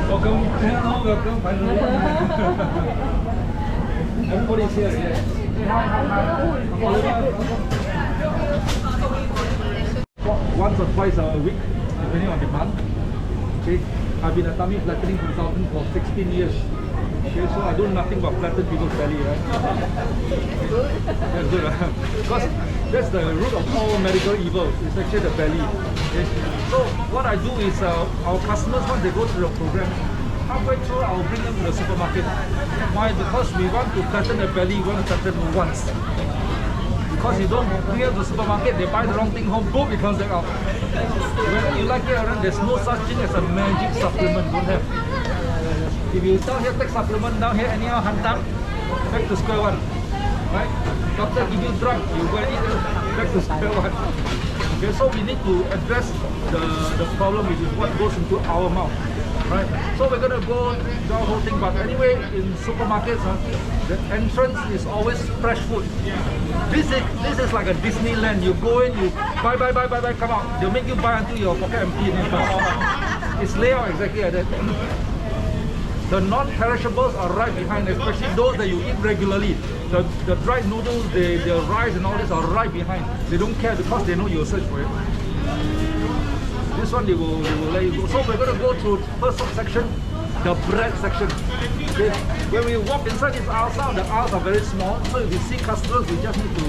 Welcome. Hello, welcome. Finally. Everybody's here. Yeah. Once or twice a week, depending on demand. Okay. I've been a tummy flattening consultant for 16 years. Okay, so I do nothing but flatten people's belly, right? That's good, right? Because that's the root of all medical evil. It's actually the belly. Okay? So what I do is our customers, once they go through the program, halfway through I'll bring them to the supermarket. Why? Because we want to flatten the belly, we want to flatten once. Because you don't bring them to the supermarket, they buy the wrong thing home, boom, it comes back out. When you like it around, there's no such thing as a magic supplement, don't have. If you down here take supplement, down here anyhow hantam, back to square one. Right? Doctor give you drug, you go and eat it, back to square one. Okay, so we need to address the problem, which is what goes into our mouth. Right? So we're gonna go the whole thing, but anyway, in supermarkets, the entrance is always fresh food. This is like a Disneyland. You go in, you buy, come out. They'll make you buy until your pocket empty. It's layout exactly like that. The non-perishables are right behind, especially those that you eat regularly. The dried noodles, the rice and all this are right behind. They don't care because they know you'll search for it. This one they will let you go. So we're going to go to first section, the bread section. Okay. When we walk inside this aisle, some of the aisles are very small. So if you see customers, we just need to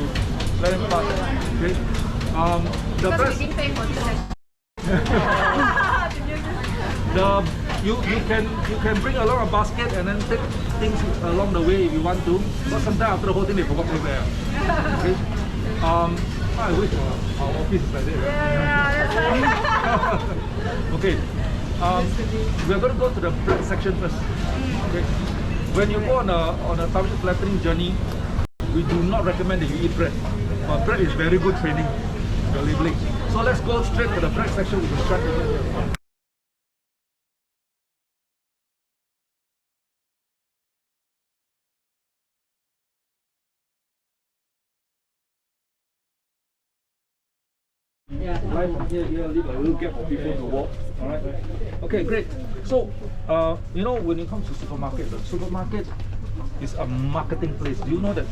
let them pass. Okay. The bread. We didn't pay for You can bring along a basket and then take things along the way if you want to. But sometimes after the whole thing they forgot to there. Okay. I wish our office is like that. Right? Yeah, that's right. Okay. We're going to go to the bread section first. Okay. When you go on a tummy flattening journey, we do not recommend that you eat bread. But bread is very good training. The labeling. So let's go straight to the bread section with the strategy. Right from here, leave a little gap for people to walk. Alright. Okay, great. So, you know, when it comes to supermarket, the supermarket is a marketing place. Do you know that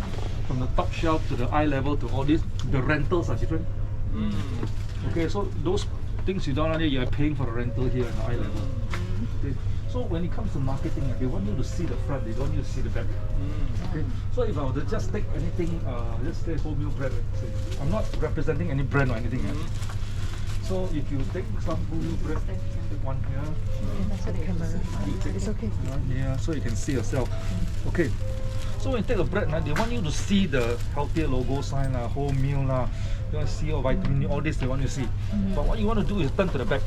from the top shelf to the eye level to all this, the rentals are different? Okay, so those things you down here, you are paying for the rental here at the eye level. Okay. So when it comes to marketing, they want you to see the front, they don't want you to see the back. Okay. So if I were to just take anything, let's say wholemeal bread, I'm not representing any brand or anything. So if you take some wholemeal bread, take one here. It's okay. Yeah, so you can see yourself. Okay. So when you take a bread, they want you to see the healthier logo sign, wholemeal, you want to see your vitamin, all this they want you to see. But what you want to do is turn to the back.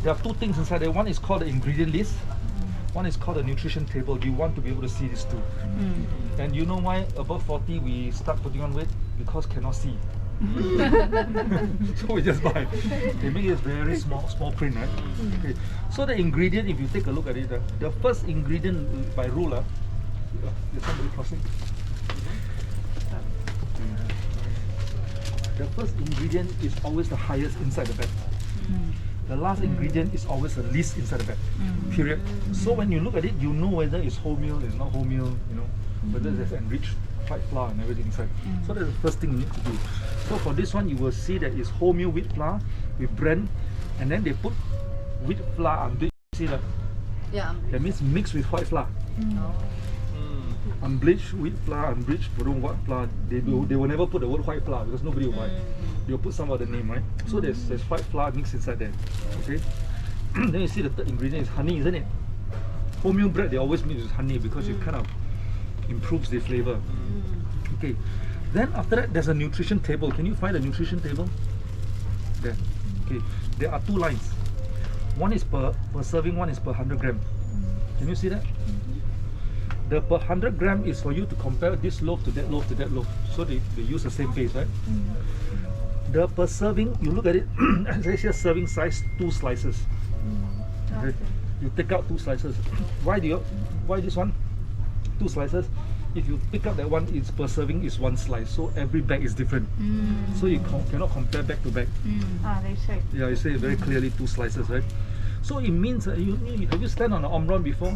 There are two things inside there. One is called the ingredient list. One is called the nutrition table. You want to be able to see these two. And you know why above 40 we start putting on weight? Because cannot see. So we just buy. They make it very small print, right? Okay. So the ingredient, if you take a look at it, the first ingredient by rule, is somebody crossing? The first ingredient is always the highest inside the bag. The last ingredient is always the least inside the bag. Period. So when you look at it, you know whether it's wholemeal, it's not wholemeal, you know, whether there's enriched white flour and everything inside. So that's the first thing you need to do. So for this one, you will see that it's wholemeal wheat flour with bran, and then they put wheat flour unbleached. See that? Yeah. That means mixed with white flour. Unbleached wheat flour, unbleached white flour. They will never put the word white flour because nobody will buy. They'll put some other name, right? So there's white flour mixed inside there. Okay. Then you see the third ingredient is honey, isn't it? Wholemeal bread they always mix with honey because it kind of improves the flavor. Okay. Then after that there's a nutrition table. Can you find the nutrition table? There. Okay. There are two lines. One is per serving, one is per 100 gram. Can you see that? The per 100 gram is for you to compare this loaf to that loaf to that loaf. So they use the same base, right? The per serving, you look at it, it's here serving size 2 slices. Okay. You take out 2 slices. Why this one? 2 slices. If you pick up that one, it's per serving is 1 slice. So every bag is different. So you cannot compare bag to bag. They say. Yeah, you say very clearly 2 slices, right? So it means have you stand on an omron before?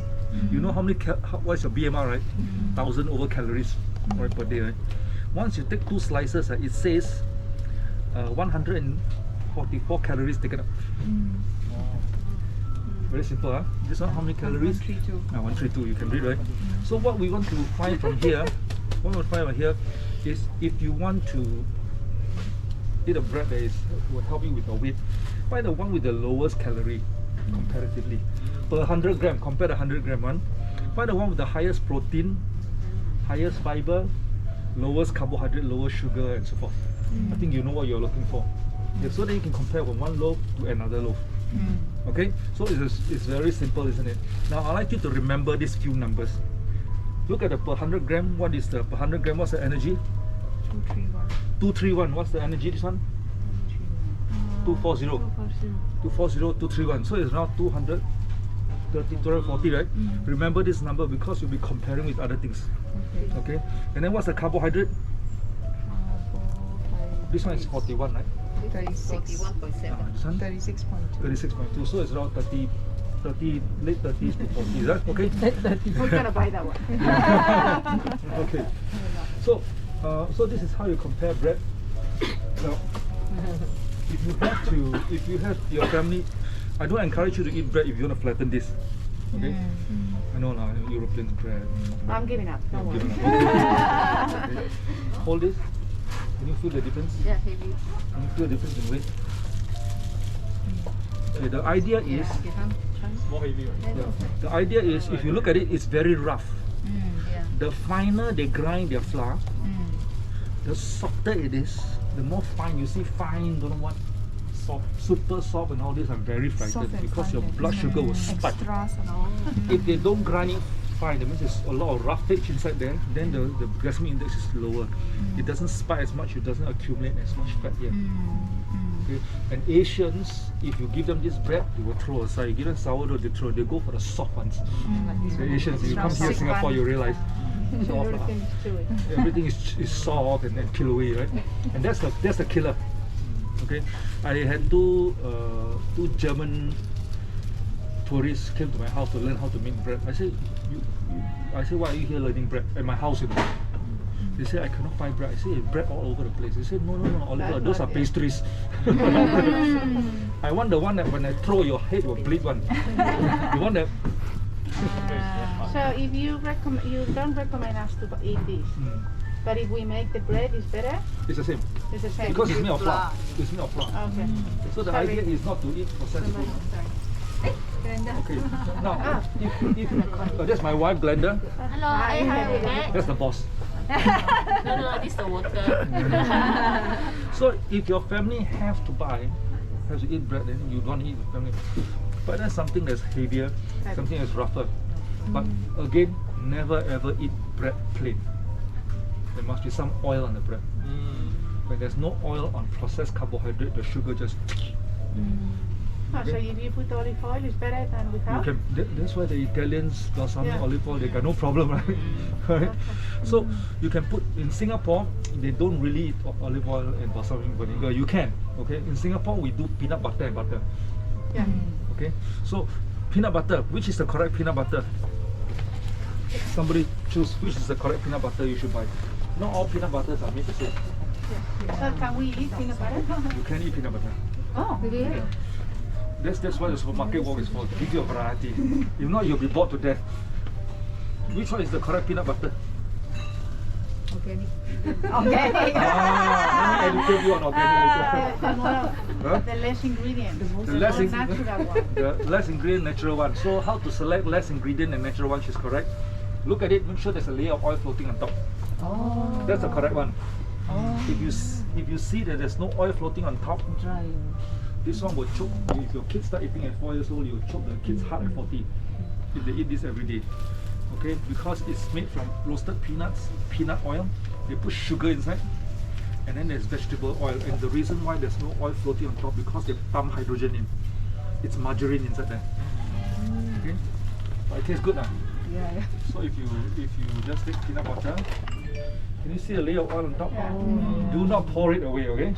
You know how many what's your BMR, right? 1,000 over calories right, per day, right? Once you take 2 slices, it says 144 calories taken up. Very simple, huh? This one how many calories? 132. 132, you can read, right? So what we want to find from here, is if you want to eat a bread that will help you with your weight, find the one with the lowest calorie comparatively. Per 100 gram, compare the 100 gram one. Find the one with the highest protein, highest fiber, lowest carbohydrate, lowest sugar, and so forth. I think you know what you're looking for. Yeah, so then you can compare from one loaf to another loaf. Okay, so it's very simple, isn't it? Now I'd like you to remember these few numbers. Look at the per 100 gram. What is the per 100 gram? What's the energy? 231. 231. What's the energy? This one? 240. 240, 231. So it's around 230, 240, right? Remember this number because you'll be comparing with other things. Okay. And then what's the carbohydrate? This one is 41, right? 36. 41.7. This one? 36.2. 36.2. So it's around 30, late 30s to 40s, right? Okay. We're gonna buy that one. Okay. So, so this is how you compare bread. Now, if you have your family, I don't encourage you to eat bread if you want to flatten this. Okay. I know now, European bread. I'm giving up. Don't worry. Okay. Hold this. Can you feel the difference? Yeah, heavy. Can you feel the difference in weight? Okay, the idea is More heavy, right? the idea is if you look at it, it's very rough. Yeah. The finer they grind their flour, the softer it is. The more fine you see, fine, don't know what, soft, super soft, and all this. I'm very frightened because your blood sugar will spike. Extras and all. If they don't grind it fine, that means there's a lot of roughage inside there. Then the glycemic index is lower. It doesn't spike as much. It doesn't accumulate as much fat here. Okay. And Asians, if you give them this bread, they will throw aside. You give them sourdough, they go for the soft ones. The Asians, if you come here in Singapore, you realize soft, everything is soft and pillowy, right? And that's the killer. Okay, I had two German tourists came to my house to learn how to make bread. I said, why are you here learning bread at my house? You know? They said, I cannot find bread. I said, bread all over the place. They said, no, Oliver, those are pastries. I want the one that when I throw, your head will bleed one. You want that? So if you don't recommend us to eat this, but if we make the bread, it's better? It's the same. It's the same. Because it's made of flour. It's made of flour. Okay. So the idea is not to eat processed food. Okay. Now, if that's my wife, Glenda. Hello, hi. That's the boss. No, this is the worker. So if your family have to eat bread, then you don't eat with family. But that's something that's heavier, something that's rougher. But again, never ever eat bread plain. There must be some oil on the bread. When there's no oil on processed carbohydrate, the sugar just. So if you put olive oil, it's better than without? That's why the Italians, balsamic olive oil, they got no problem, right? Right? So you can put, in Singapore, they don't really eat olive oil and balsamic vinegar. You can, okay? In Singapore, we do peanut butter and butter. Yeah. Okay? So, peanut butter, which is the correct peanut butter? Somebody choose which is the correct peanut butter you should buy. Not all peanut butters are made the same. So can we eat peanut butter? You can eat peanut butter. Oh, really? That's what the supermarket work is for, to give you a variety. If not, you'll be bored to death. Which one is the correct peanut butter? Organic. Let me educate you on organic. The less ingredients. The less natural one. The less ingredient, natural one. So how to select less ingredient and natural one is correct. Look at it, make sure there's a layer of oil floating on top. Oh. That's the correct one. Oh. If you see that there's no oil floating on top, this one will choke. If your kids start eating at 4 years old, you will choke the kids' heart at 40 if they eat this every day. Okay, because it's made from roasted peanuts, peanut oil. They put sugar inside, and then there's vegetable oil. And the reason why there's no oil floating on top because they pump hydrogen in. It's margarine inside there. Okay, but it tastes good now. Yeah. So if you just take peanut butter, Can you see the layer of oil on top? Do not pour it away, okay?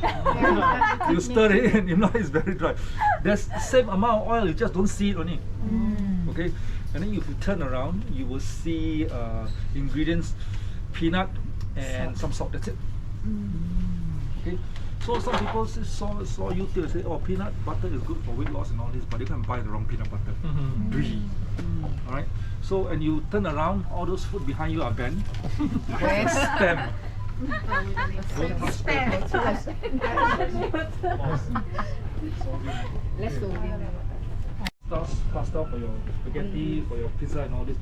You stir it in, if not it's very dry. There's the same amount of oil, you just don't see it only. Okay? And then if you turn around, you will see ingredients, peanut and some salt, that's it. Okay? So some people saw YouTube say, oh, peanut butter is good for weight loss and all this, but you can buy the wrong peanut butter. Brie. Alright? So, and you turn around, all those food behind you are banned. Stem. Don't touch stem. Let's go. Pasta for your spaghetti, for your pizza and all this.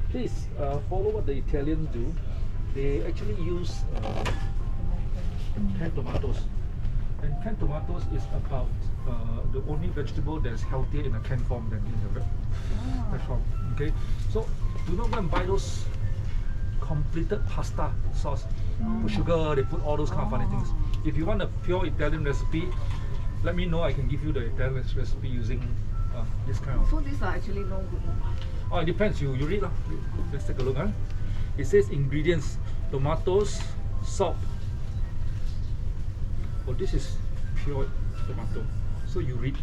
Please follow what the Italians do. They actually use canned tomatoes. And canned tomatoes is about the only vegetable that's healthier in a canned form than in the fresh form. Okay, so do not go and buy those completed pasta sauce. Put sugar, they put all those kind of funny things. If you want a pure Italian recipe, let me know. I can give you the Italian recipe using this kind of. So these are actually no good. Oh, it depends. You read. Let's take a look. It says ingredients: tomatoes, salt. Oh, this is pure tomato. So you read.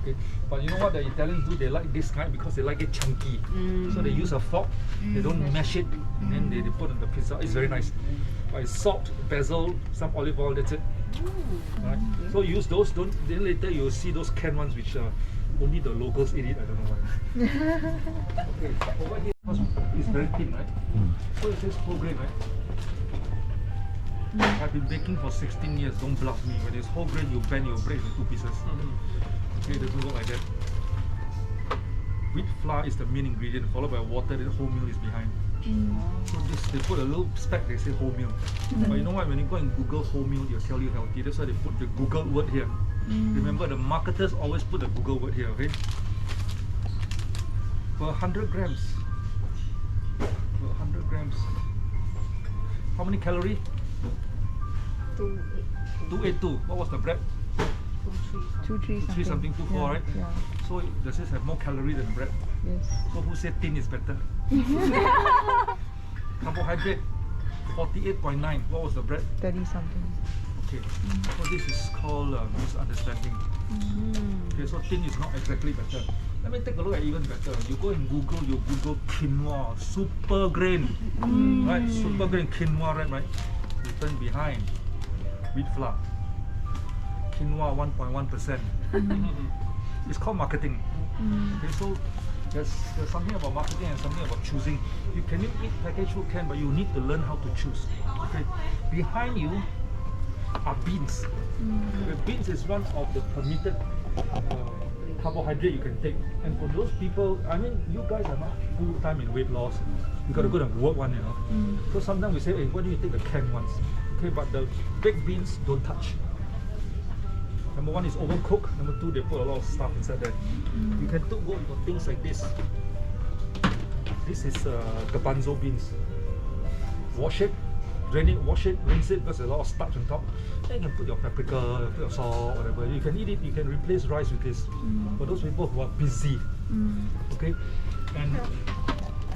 Okay, but you know what the Italians do? They like this kind because they like it chunky. So they use a fork. They don't mash it, and then they put on the pizza. It's very nice. But it's salt, basil, some olive oil. That's it. Right? So use those. Don't. Then later you'll see those canned ones which only the locals eat it. I don't know why. Okay, over here it's very thin, right? So it says whole grain, right? I've been baking for 16 years, don't bluff me. When it's whole grain, you bend, you break into 2 pieces. Okay, it doesn't work like that. Wheat flour is the main ingredient, followed by water, then wholemeal is behind. So this, they put a little speck, they say wholemeal. But you know what, when you go and Google wholemeal, they'll tell you healthy. That's why they put the Google word here. Remember, the marketers always put the Google word here, okay? For 100 grams. For 100 grams. How many calories? 282. What was the bread? 2-3 something, 24, right? Yeah. So does this have more calorie than bread? Yes. So who said thin is better? Carbohydrate 48.9. What was the bread? 30 something. Okay. So this is called misunderstanding. Okay, so thin is not exactly better. Let me take a look at even better. You go and Google, you Google quinoa, super grain, right? Super grain quinoa, right? You turn behind. Wheat flour, quinoa 1.1%. It's called marketing. Okay, so there's something about marketing and something about choosing. You can eat packaged food, but you need to learn how to choose. Okay, behind you are beans. The beans is one of the permitted carbohydrate you can take. And for those people, I mean, you guys are not full time in weight loss. You got to go and work one, you know. So sometimes we say, hey, why don't you take the canned ones? Okay, but the baked beans don't touch. Number one is overcooked. Number two, they put a lot of stuff inside there. You can go for things like this. This is garbanzo beans. Wash it, drain it, wash it, rinse it because there's a lot of starch on top. Then you can put your paprika, put your salt, whatever. You can eat it. You can replace rice with this. For those people who are busy, okay. And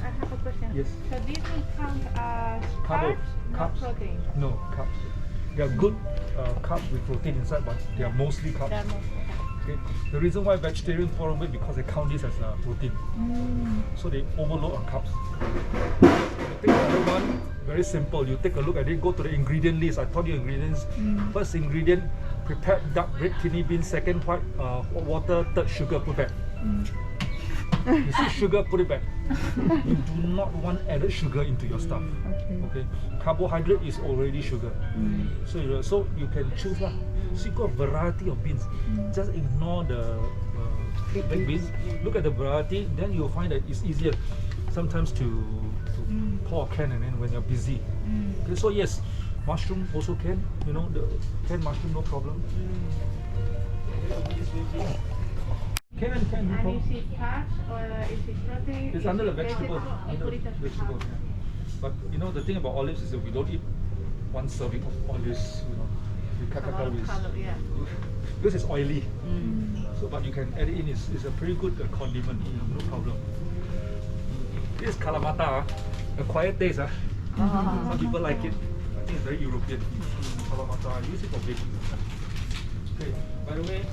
I have a question. Yes. So this will count as carbs, not protein? No, carbs. They are good carbs with protein inside, but they are mostly carbs. They're mostly carbs. Okay. The reason why vegetarians fall away because they count this as protein. So they overload on carbs. You take another one, very simple. You take a look at it, go to the ingredient list. I told you ingredients. First ingredient, prepared dark red kidney beans. Second, white water. Third, sugar, put back. You see sugar, put it back. You do not want added sugar into your stuff. Okay. Carbohydrate is already sugar. So you can choose lah. So you got a variety of beans. Just ignore the baked beans. Look at the variety, then you'll find that it's easier sometimes to pour a can and then when you're busy. Okay, so yes, mushroom also can. You know, the canned mushroom, no problem. Can, no And problem. is it carbs or is it protein? It's Is under the it vegetable. You put it as Vegetable, carbs. yeah. But you know the thing about olives is that we don't eat one serving of olives. You know, we cut A lot of with calories, yeah. because it's oily. So, but you can add it in. It's a pretty good condiment. No problem. This is kalamata, acquired taste. Some people like it. I think it's very European. Kalamata, I use it for baking. Okay, by the way,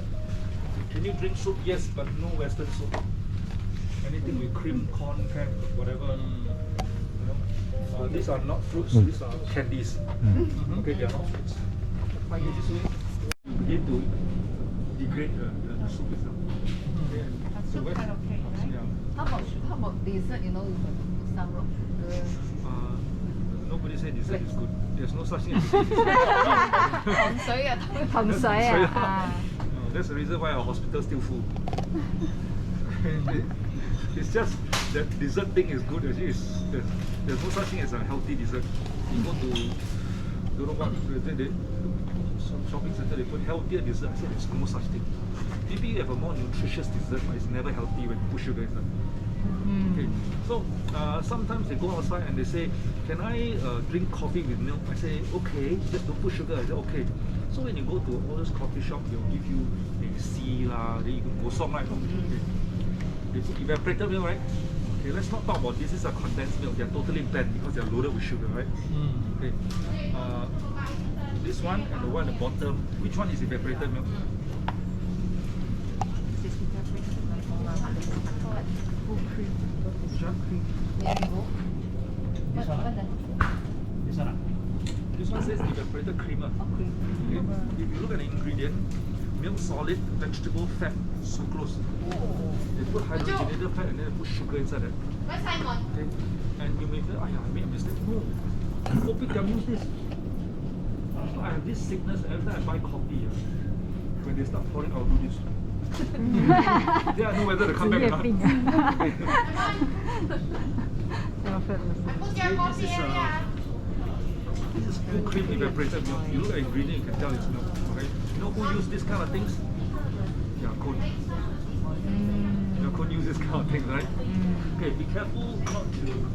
can you drink soup? Yes, but no Western soup. Anything with cream, corn, crab, whatever. You know, these are not fruits, these are candies. Okay, they are not fruits. Like this way, you begin to degrade the soup itself. Okay. Soup are okay, right? Yeah. How about dessert? You know, you can put some rock sugar. Nobody said dessert is good. There's no such thing as dessert. That's the reason why our hospital is still full. It's just that dessert thing is good. Actually, there's no such thing as a healthy dessert. You go to don't know what some shopping center, they put healthier dessert. I said there's no such thing. Maybe you have a more nutritious dessert, but it's never healthy when you put sugar inside. Okay, so sometimes they go outside and they say, can I drink coffee with milk? I say, okay, just don't put sugar. I say, okay. So when you go to all those coffee shops, they'll give you a C lah, then you can go some right. Okay. They put evaporated milk, right? Okay, let's not talk about this. This is a condensed milk. They're totally bland because they're loaded with sugar, right? Okay. This one and the one at the bottom, which one is evaporated milk? This is evaporated milk. Full cream. Which one? There you go. This one. This one says evaporated creamer. Okay. Okay. If you look at the ingredient, milk solid, vegetable fat, sucrose. They put hydrogenated fat and then they put sugar inside it. Okay. And you may say, I made a mistake. No. Kopitiam use this. So I have this sickness every time I buy coffee. When they start pouring, I'll do this. Then I know whether to come back or not. This is full cream evaporated milk. You look at the ingredient, you can tell it's milk. Okay? You know who use this kind of things? Yakun. Yakun use this kind of things, right? Okay, be careful not to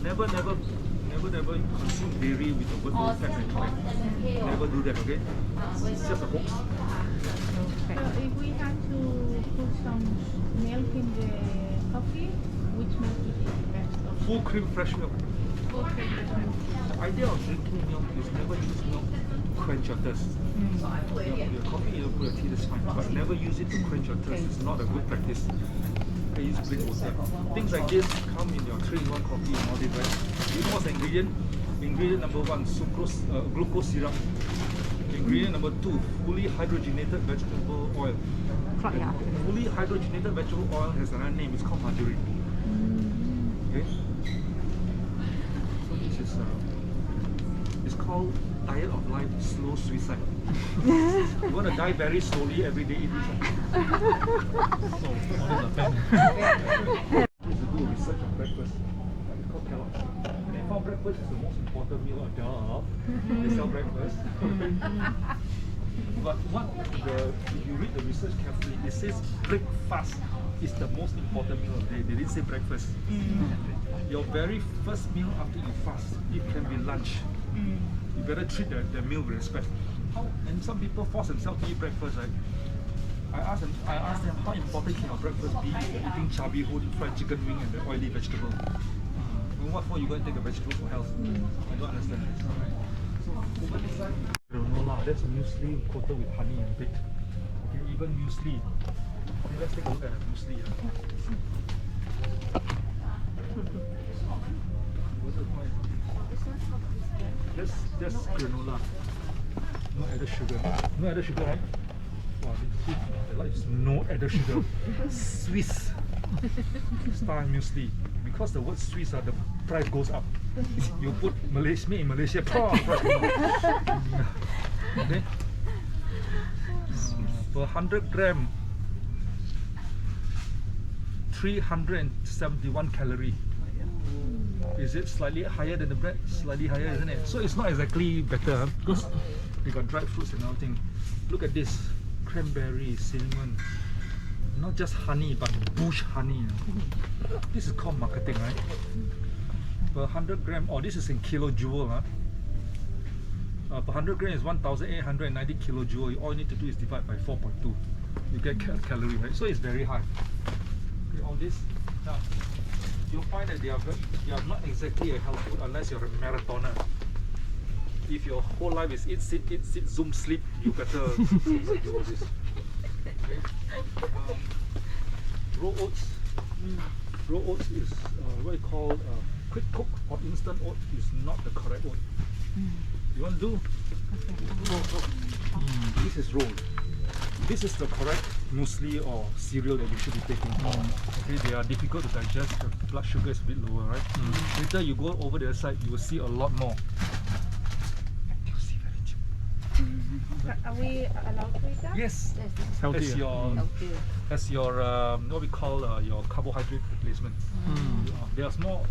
never consume dairy with the word fat and fat. Never do that, okay? It's just a hoax. So if we had to put some milk in the coffee, which milk would be the best? Full cream fresh milk. Full cream fresh milk. The idea of drinking milk is never use milk to quench your thirst. Your coffee, you put a tea, that's fine. But never use it to quench your thirst. It's not a good practice. Okay, use plain water. Things like this come in your 3-in-1 coffee and all this, right? You know what's the ingredient? Ingredient number 1, sucrose, glucose syrup. Ingredient number 2, fully hydrogenated vegetable oil. Fully hydrogenated vegetable oil has another name. It's called margarine. Okay. So this is it's called diet of life, slow suicide. You want to die very slowly every day, eat this. So all is a fan. It's to do research on breakfast. It's called Kellogg's. And they found breakfast is the most important meal of duh. They sell breakfast. But if you read the research carefully, it says breakfast is the most important meal of the day. They didn't say breakfast. Your very first meal after you fast, it can be lunch. You better treat the meal with respect. And some people force themselves to eat breakfast, right? I asked them, how important can your breakfast be if you're eating chubby whole fried chicken wing and the oily vegetable? And what for you going to take a vegetable for health? I don't understand this. So, granola, that's a muesli coated with honey and baked. Okay, even muesli. Okay, let's take a look at the muesli. Just granola. No added sugar. No added sugar, right? Wow, the light is no added sugar. Swiss style muesli. Because the word Swiss, the price goes up. You put Malaysia, made in Malaysia, price goes up. Okay? Per 100 gram, 371 calorie. Is it slightly higher than the bread? Slightly higher, isn't it? So it's not exactly better because they got dried fruits and everything. Look at this, cranberry, cinnamon. Not just honey, but bush honey. This is called marketing, right? Per 100 gram, this is in kilojoule. Per 100 gram is 1,890 kilojoule. All you need to do is divide by 4.2. You get calorie, right? So it's very high. Okay, all this. Now, you'll find that they are not exactly a health food unless you're a marathoner. If your whole life is eat, sit, zoom, sleep, you better do this. Okay. Raw oats. Raw oats is what you call quick cook or instant oat is not the correct oat. You want to do raw oat? This is raw. This is the correct muesli or cereal that you should be taking. Okay, they are difficult to digest. The blood sugar is a bit lower, right? Later you go over the other side, you will see a lot more. Are we allowed to eat that? Yes. As your what we call your carbohydrate replacement. They are small.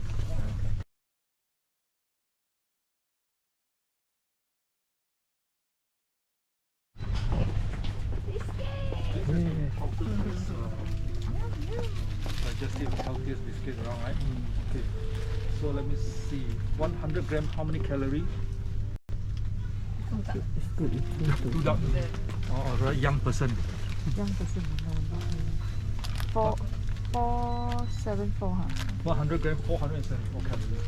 Digestive, healthiest biscuit around, right? Okay. So let me see. 100 gram, how many calories? It's good. Or a young person. Young person. 474, huh? 100 gram, 474 calories.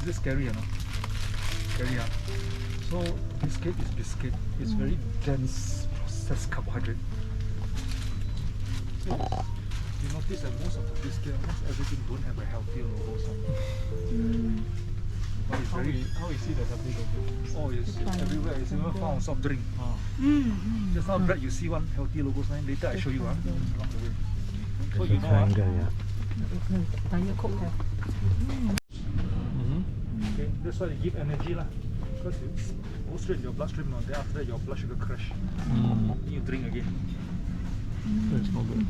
Is this scary or not? Scary, huh? So biscuit is biscuit. It's very dense processed carbohydrate. So you notice that most of the biscuit, almost everything don't have a healthier logo somewhere. But it's very, How is it a healthy logo? oh it's everywhere. It's even found on soft drink. Just now bread you see one healthy logo sign. Later I show you along the way. So you know Diet Coke have. okay, that's why they give energy lah. Because you go straight in your bloodstream now. Then after that your blood sugar crash. Then you drink again. That's not good.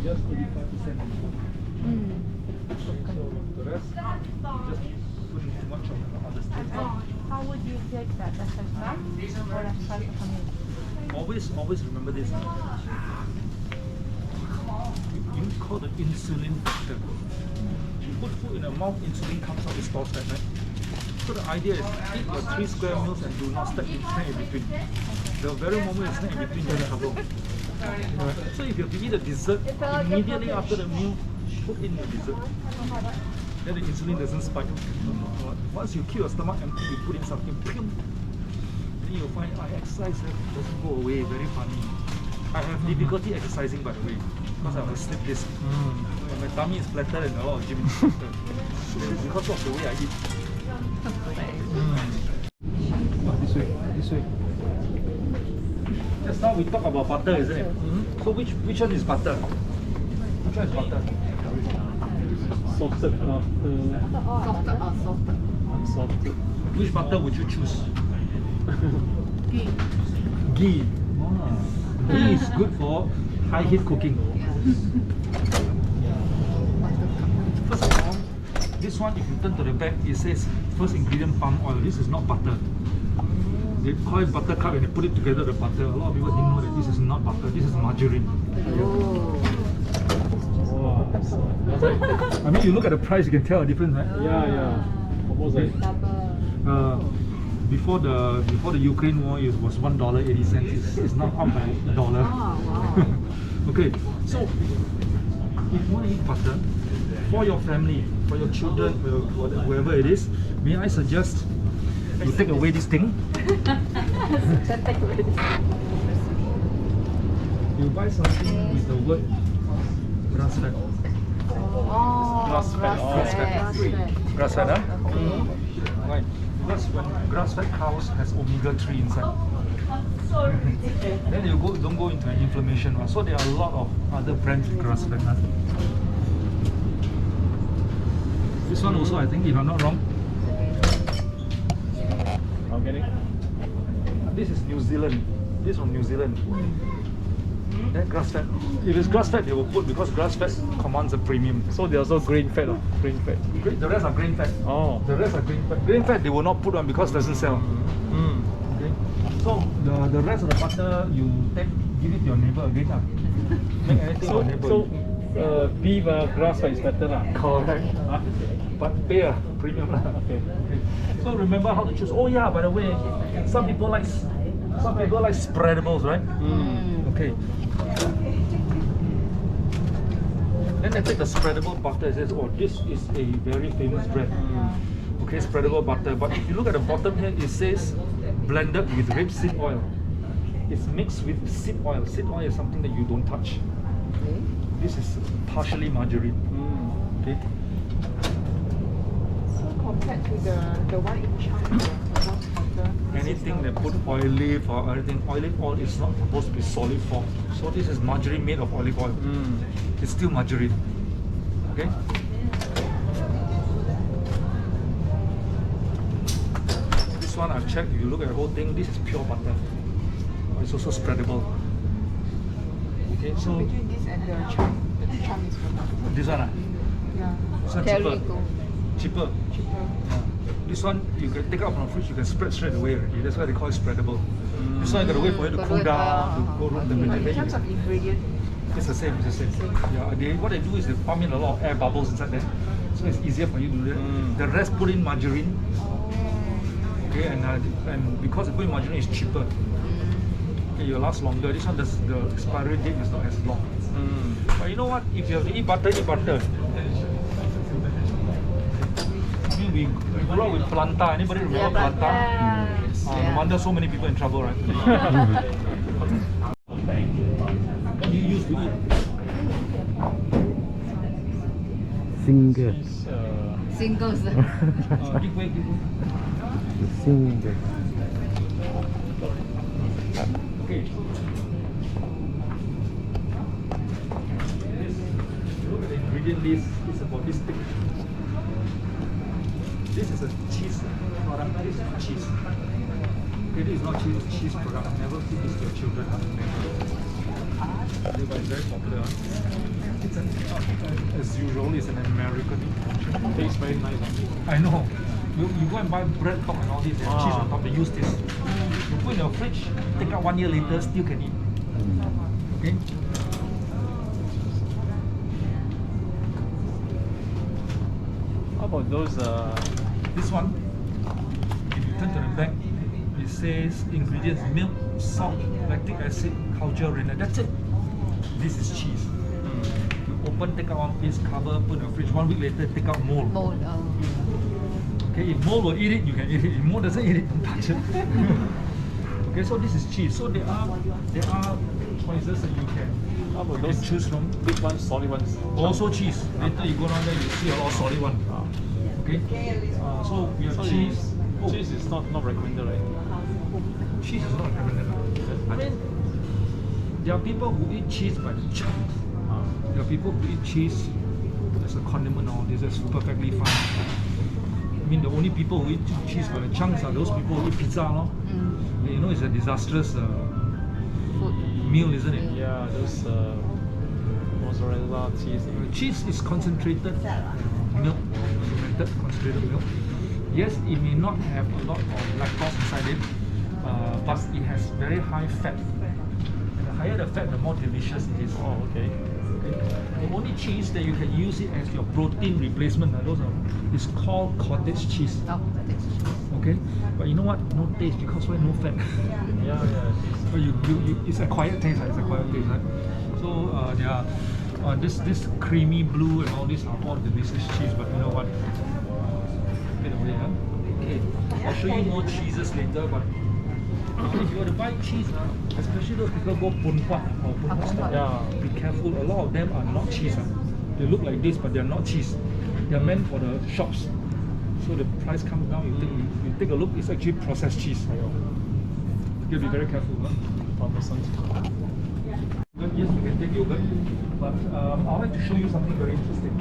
Just 35% input. So the rest, just put in too much of the other stuff. How would you take that? As a snack or as part of a meal? Always remember this. You call the insulin factor. You put food in the mouth, insulin comes out, it stores fat, right? So the idea is eat your 3 square meals and do not snack in between. The very moment you snack in between, there's trouble. So if you have to eat a dessert, immediately after the meal, put in your dessert. Then the insulin doesn't spike. Once you keep your stomach empty, you put in something, then you'll find exercise doesn't go away. Very funny. I have difficulty exercising, by the way, because I have a slip disc. My tummy is flatter and a lot of gym instructor. Because of the way I eat. This way. Just now we talk about butter, isn't it? So which one is butter? Which one is butter? Salted salted. Which butter would you choose? Ghee. Ghee. Ghee is good for high heat cooking. First of all, this one, if you turn to the back, it says first ingredient palm oil. This is not butter. They call it buttercup and they put it together with butter. A lot of people didn't know that this is not butter, this is margarine. I mean, you look at the price, you can tell the difference, right? Yeah. Almost like before the Ukraine war, it was $1.80. It's now up by $1. Okay, so if you want to eat butter for your family, for your children, for whoever it is, may I suggest you take away this thing. You buy something with the word grass fed. Grass fed, huh? Right. Because when grass-fed cows has omega-3 inside, then you don't go into an inflammation. So there are a lot of other brands of grass-fed. This one also, I think, if I'm not wrong, organic. this is New Zealand. This is from New Zealand. Then grass-fed. If it's grass-fed, they will put, because grass-fed commands a premium. So they also grain fed. The rest are grain-fed. Oh. The rest are grain-fed. Grain-fed they will not put on because it doesn't sell. Okay. So the rest of the butter you give it to your neighbor again. Make anything for your neighbor. So beef grass fed is better lah. Correct. But pay a premium lah. Okay. So remember how to choose. Oh yeah, by the way, some people like spreadables, right? Okay. Then they take the spreadable butter and says, oh, this is a very famous brand. Okay, spreadable butter. But if you look at the bottom here, it says blended with rapeseed oil. It's mixed with seed oil. Seed oil is something that you don't touch. Okay. This is partially margarine. Okay. So compared to the one in China, the one butter. Anything that put olive or anything, olive oil is not supposed to be solid form. So this is margarine made of olive oil. It's still margarine. Okay. This one I've checked. If you look at the whole thing, this is pure butter. It's also spreadable. Okay, so Between this and the chunk is what? this one, Yeah. this one cheaper. Cheaper. Yeah. This one you can take out from the fridge, you can spread straight away already. That's why they call it spreadable. This one you gotta wait for it to cool down, to go room temperature. But in Then terms of ingredient, it's the same, it's the same. Yeah, what they do is they pump in a lot of air bubbles inside there. So it's easier for you to do that. The rest put in margarine. Okay, and because they put in margarine, it's cheaper. Okay, it'll last longer. This one, the expiry date is not as long. But you know what? If you have to eat butter, eat butter. I mean, we grew up with Planta. Anybody remember Planta? No wonder so many people in trouble, right? What do you used to eat? Single. Singles. Give way. Single. Okay. Look at the ingredient list. It's about this thick. This is a cheese product. This is cheese. Okay, this is not cheese. It's cheese product. Never feed this to your children. But it's very popular. It's as usual, it's an American invention. Tastes very nice. I know. You go and buy bread top and all this, and cheese on top, they use this. You put in your fridge, take out 1 year later, still can eat. Okay? How about those? This one, if you turn to the back, it says ingredients: milk, salt, lactic acid, culture rennet. That's it. This is cheese. You open, take out one piece, cover, put in your fridge. 1 week later, take out mold. Mold. Okay, if mold will eat it, you can eat it. If mold doesn't eat it, don't touch it. Okay, so this is cheese. So there are choices that you can. How about You those can choose from. big ones, solid ones? Also cheese. Later you go down there, you see a lot of solid one. Okay. So we have So cheese. Cheese is not recommended, right? Cheese is not recommended. I mean, there are people who eat cheese by the chunks. There are people who eat cheese as a condiment. All this is perfectly fine. I mean, the only people who eat cheese by the chunks are those people who eat pizza, no? You know, it's a disastrous meal, isn't it? Yeah, those mozzarella cheese. Cheese is concentrated milk, concentrated milk. Yes, it may not have a lot of lactose inside it, but it has very high fat. And the higher the fat, the more delicious it is. Oh, okay. The only cheese that you can use it as your protein replacement, is called cottage cheese. Oh, that's Okay, but you know what? No taste because why? No fat. Yeah. But it's a quiet taste. It's a quiet taste. Right? So there are this creamy blue and all these are all delicious cheese. But you know what? Get away, huh? Okay, I'll show you more cheeses later. But if you were to buy cheese, especially those people go Pun Huat or Pun Huat store, Yeah. be careful. A lot of them are not cheese. They look like this, but they are not cheese. They are meant for the shops. So the price comes down. You take a look. It's actually processed cheese. You have to be very careful. Yes, you can take yogurt, but I'd like to show you something very interesting.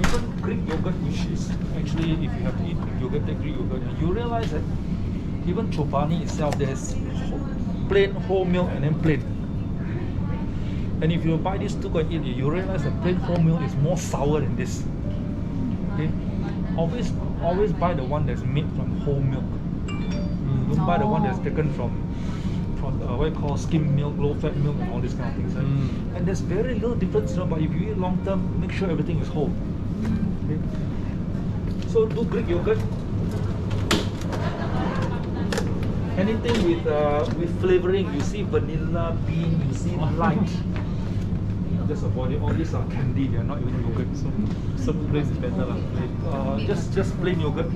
Even Greek yogurt, which is actually, if you have to eat yogurt, take Greek yogurt, you realize that even Chobani itself, there's plain whole milk and then plain. And if you buy this to go and eat, you realize that plain whole milk is more sour than this. Okay, always buy the one that's made from whole milk. Don't buy the one that's taken from what you call skim milk, low-fat milk, and all these kind of things. Right? And there's very little difference, but if you eat long term, make sure everything is whole. Okay? So do Greek yogurt. Anything with flavoring, you see vanilla bean, you see light. Just avoid it. All these are candy. They are not even yogurt. So some place is better lah. Just plain yogurt.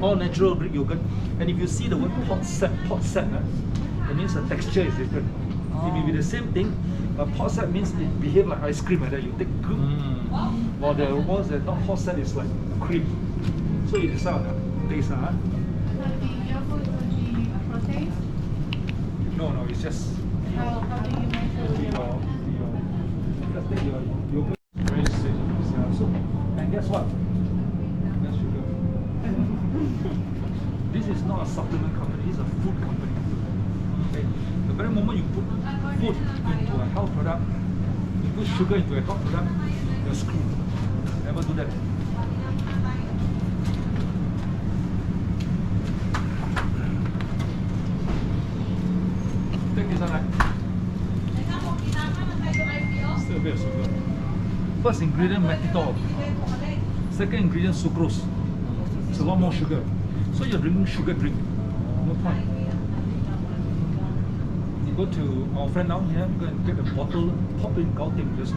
All natural Greek yogurt. And if you see the word pot set, that means the texture is different. It may be the same thing, but pot set means it behave like ice cream like that. You take good, while the ones that not pot set is like cream. So you decide on the taste. So the yogurt will be protein? No, it's just How do you measure just take your yogurt. Very sweet. Yeah, so, and guess what? That's sugar. This is not a supplement company, it's a food company. Okay. The very moment you put food into a health product, you put sugar into a health product, you're screwed. Never do that. Take this one, right? Still a bit of sugar. First ingredient, mannitol. Second ingredient, sucrose. It's a lot more sugar. So you're drinking sugar drink. No point. You go to our friend down here, go and get a bottle, pop in Gauteng. There's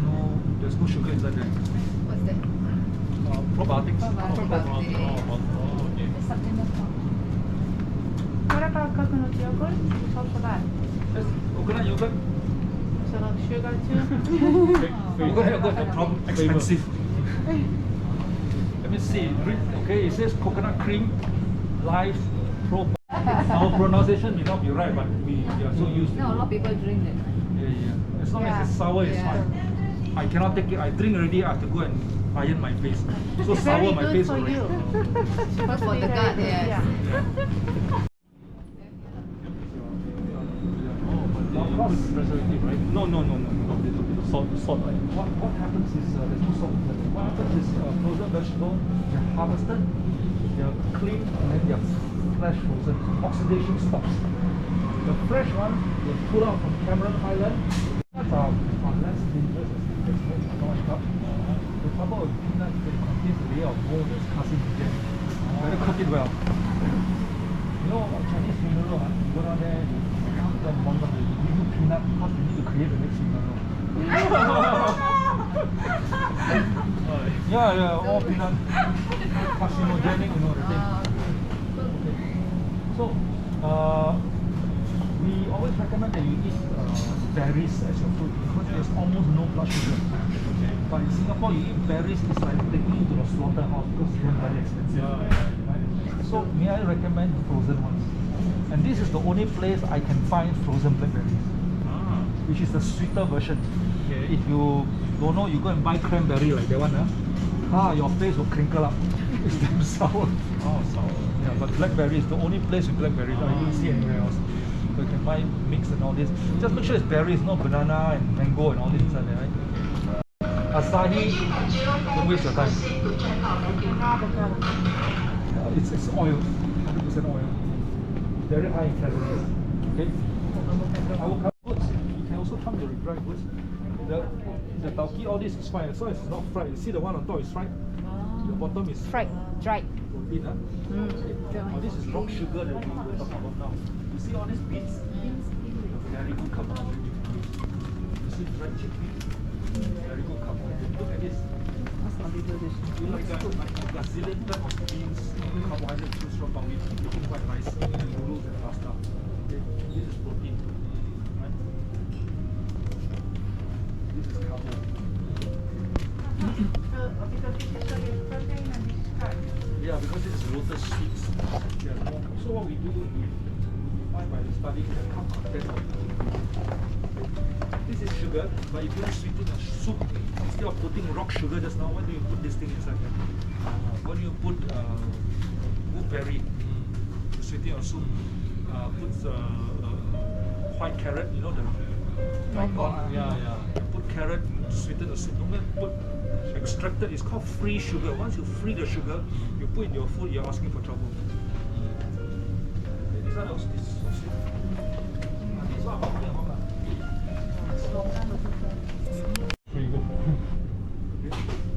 no sugar inside there. What's that? Probiotics. Probiotics. Oh, okay. What about coconut yogurt? It's also that. Yes, coconut yogurt. So like sugar too? Coconut yogurt, the problem, expensive. Let me see. Okay, it says coconut cream, live, probiotics. Our pronunciation may not be right, but we are so used to No, a it. lot of people drink that. Yeah. As long as it's sour, it's Yeah. fine. I cannot take it. I drink already, I have to go and iron my face. So It's sour very my good face for already. you. Good for the gut, yes. Yeah. Of course. Preservative, right? No. Salt, right? What happens is there's no salt. What happens is frozen vegetable, they're harvested, they're cleaned, and then they're flash frozen. Oxidation stops. The fresh one, they pull out from Cameron Island. That's are less dangerous as it's more much up. The trouble with peanuts, they contain a layer of mold that's carcinogen. Better cook it well. You know, Chinese funeral, you go down there, they give you peanut because they need to create the next funeral. Yeah, all peanut. Carcinogenic, you know the thing. Okay. So, we always recommend that you eat berries as your food because there's almost no blood sugar. Okay. But in Singapore, you eat berries, it's like taking you to the slaughterhouse because they're very expensive. Right? So, may I recommend frozen ones? And this is the only place I can find frozen blackberries, which is the sweeter version. Okay. If you don't know, you go and buy cranberry like that one, your face will crinkle up. It's damn sour. Oh, sour. Yeah, but blackberry is the only place with blackberries. I don't see anywhere else. So you can buy mix and all this. Just make sure it's berries, not banana and mango and all this inside there, right? Asahi, don't waste your time. It's oil, 100% oil. Very high in calories. Okay? Avocado goods, you can also come to the dry goods. The tauki, all this is fine as long as it's not fried. You see the one on top is fried? The bottom is Fried, dried. protein. Oh, this is rock sugar that we're talking about now. You see all these beans? Very good carbohydrate. You see dried chickpea? Very good carbohydrate. Look at this. You like a Brazilian type of beans, carbohydrate choose from, but we're making white rice, noodles and pasta. Okay. This is protein. Right? This is carbo. Because this is protein and this is carb. Yeah, because this is lotus seeds. Yeah. So what we do, we find by studying the carb content of the this is sugar, but if you sweeten a soup, instead of putting rock sugar just now, why do you put this thing inside here? Why do you put blueberry to sweeten your soup? Put white carrot, you know the white corn? Yeah. Put carrot to sweeten the soup. Don't put extracted, it's called free sugar. Once you free the sugar, you put in your food, you're asking for trouble. These are those, this is so sweet. These are about here, Pretty good.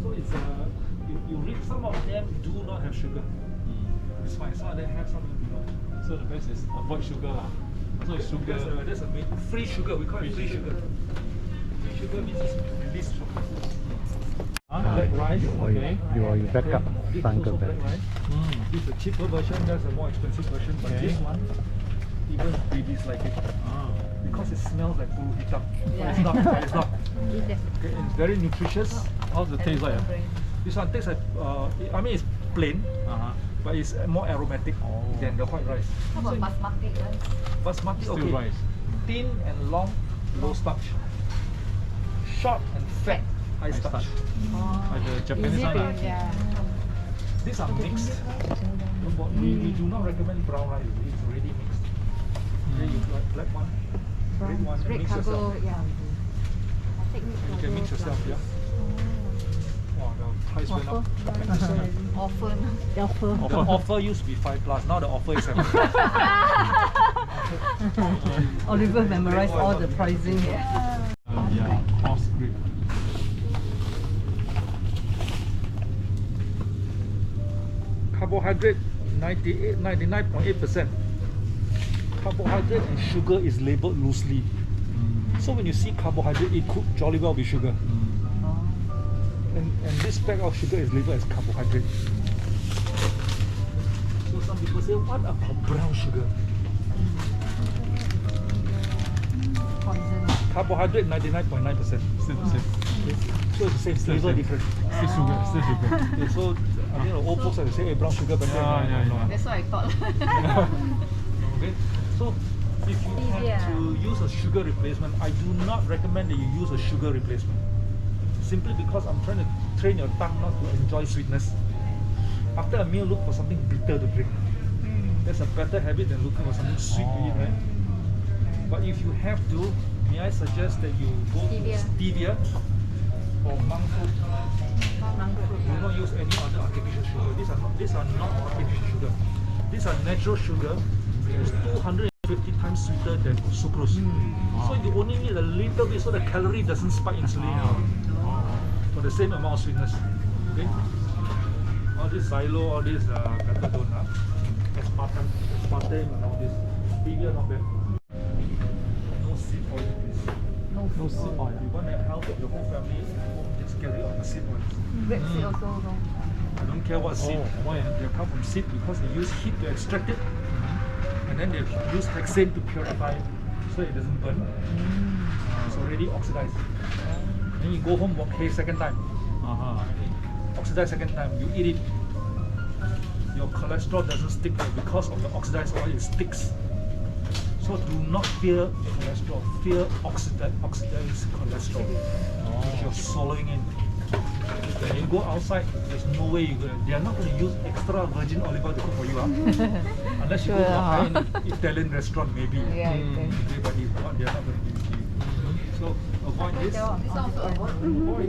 so it's you read some of them do not have sugar. It's fine. Some of them have, some of them do not. So the best is avoid sugar lah. So it's sugar. That's a free sugar. We call it free sugar. Free sugar means it's released sugar. Black rice. Okay. You back up This is 3个 also black batch. rice. This is a cheaper version. That's a more expensive version. But Okay. this one, even babies like it because it smells like puru hitam. But it's not. But it's not. Okay, it's very nutritious. How's the taste like? This one tastes like. I mean, it's plain, but it's more aromatic than the white rice. How about basmati rice? Basmati, Still okay. rice. Thin and long, low starch. Short and fat, high starch. Like the Japanese one. lah. Yeah. These are mixed. We do not recommend brown rice. It's already mixed. Here you got black one, red one, and Red mix yourself. cargo, yeah. I take red You cargo. can mix yourself, yeah. Wow, the price went up. Offer. The offer used to be 5+. Now the offer is 7. Oliver memorized all the pricing here. Yeah, horse grip. Carbohydrate 99.8%. Carbohydrate and sugar is labeled loosely. So when you see carbohydrate, it could jolly well be sugar. And this bag of sugar is labeled as carbohydrate. So some people say, what about brown sugar? Poison. Carbohydrate 99.9%. Still the same. So it's the same, flavor different. Still sugar. Still sugar. Okay, so I think the old folks have to say, hey, brown sugar better. Yeah. That's what I thought. Okay, so if you have to use a sugar replacement, I do not recommend that you use a sugar replacement. Simply because I'm trying to train your tongue not to enjoy sweetness. After a meal, look for something bitter to drink. That's a better habit than looking for something sweet to eat, right? But if you have to, may I suggest that you go to stevia or monk fruit. Do not use any other artificial sugar. These are not artificial sugar. These are natural sugar. It's 250 times sweeter than sucrose. So you only need a little bit so the calorie doesn't spike insulin for the same amount of sweetness. Okay? All this xylo, all this methadone, aspartame and all this. Stevia not bad. No seed oil, please. No seed oil. You want the health of your whole family at home, just get rid of the seed oils. Red seed also no. I don't care what seed. Why? They come from seed because they use heat to extract it, and then they use hexane to purify it, so it doesn't burn. It's already oxidized. Then you go home, okay, second time. Oxidized second time, you eat it. Your cholesterol doesn't stick there because of the oxidized oil, it sticks. So do not fear cholesterol, fear oxidized cholesterol, which you're swallowing in. When you go outside, there's no way they are not going to use extra virgin olive oil to cook for you, unless you go to a high-end Italian restaurant, maybe. Yeah, Okay, but if not, they are not going to give it to you. So avoid this. This one also avoid.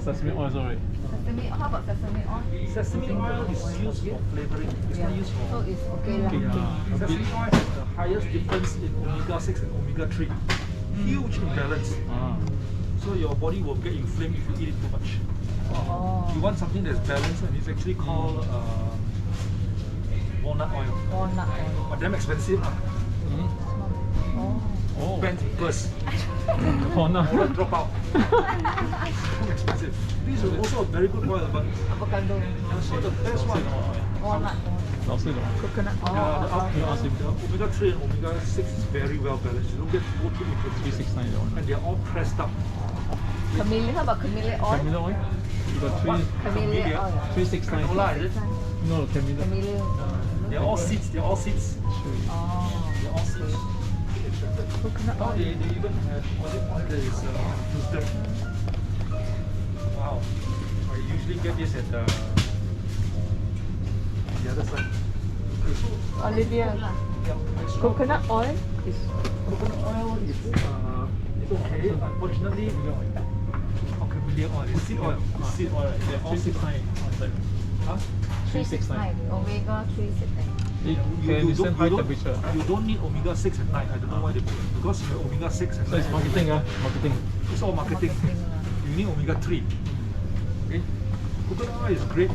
Sesame oil is alright. Sesame. How about sesame oil? Sesame oil is used for flavoring. It's not used So for. it's okay lah. Sesame oil has the highest difference in omega-6 and omega-3. Huge imbalance. So your body will get inflamed if you eat it too much. You want something that's balanced, and it's actually called walnut oil. Walnut oil. But damn expensive. Spend first. No. Walnut drop out. Too expensive. This is also a very good oil, but Avocado. so the best one. Walnut oil. Coconut oil. The omega-3 and omega-6 is very well balanced. You don't get too into 369 that one. and they're all pressed up. Camellia. How about camellia oil? Camellia oil? You got Camellia oil. 369. Canola, is it? No, Camellia. Camellia. They're all seeds. They're all seeds. Oh. They're all seeds. Now they even have one that is filtered. Wow. I usually get this at the other side. Okay, so Olivia, yeah, coconut oil is coconut oil is it's okay. Unfortunately, camellia oil is seed oil. It's seed oil. They're all seed oil. Huh? 369. Omega 369. It can withstand high temperature. You don't need omega-6 at night. I don't know why they put it. Because you have omega-6 at So it's night. marketing, marketing. It's all marketing. You need omega-3. Okay? Coconut oil is great.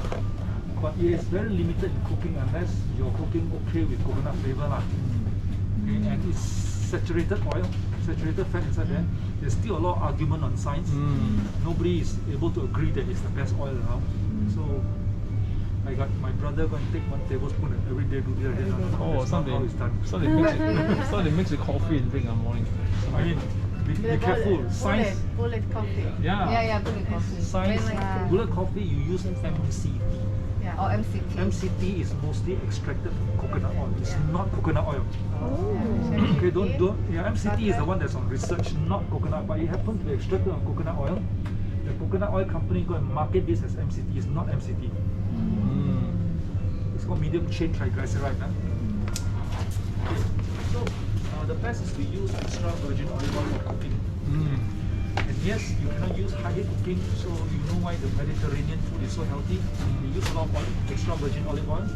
but it is very limited in cooking unless you're cooking okay with coconut flavor lah. Okay, and it's saturated oil, saturated fat inside there. There's still a lot of argument on science. Nobody is able to agree that it's the best oil around. So I got my brother going to take 1 tablespoon and every day do this. Oh, that's not how it's done. so they mix it. So they mix the coffee and drink in the morning. I mean, be careful. Science. Bullet coffee. Yeah. bullet coffee. Science. Very nice. Bullet coffee you use MCT. Yeah. Or MCT. MCT is mostly extracted from coconut oil. It's not coconut oil. Okay, don't. Yeah, MCT is the one that's on research, not coconut. But it happens to be extracted on coconut oil. The coconut oil company go and market this as MCT. It's not MCT. It's called medium chain triglyceride. Okay. So the best is to use extra virgin olive oil for cooking. And yes, you cannot use high heat cooking, so you know why the Mediterranean food is so healthy. They use a lot of oil, extra virgin olive oil,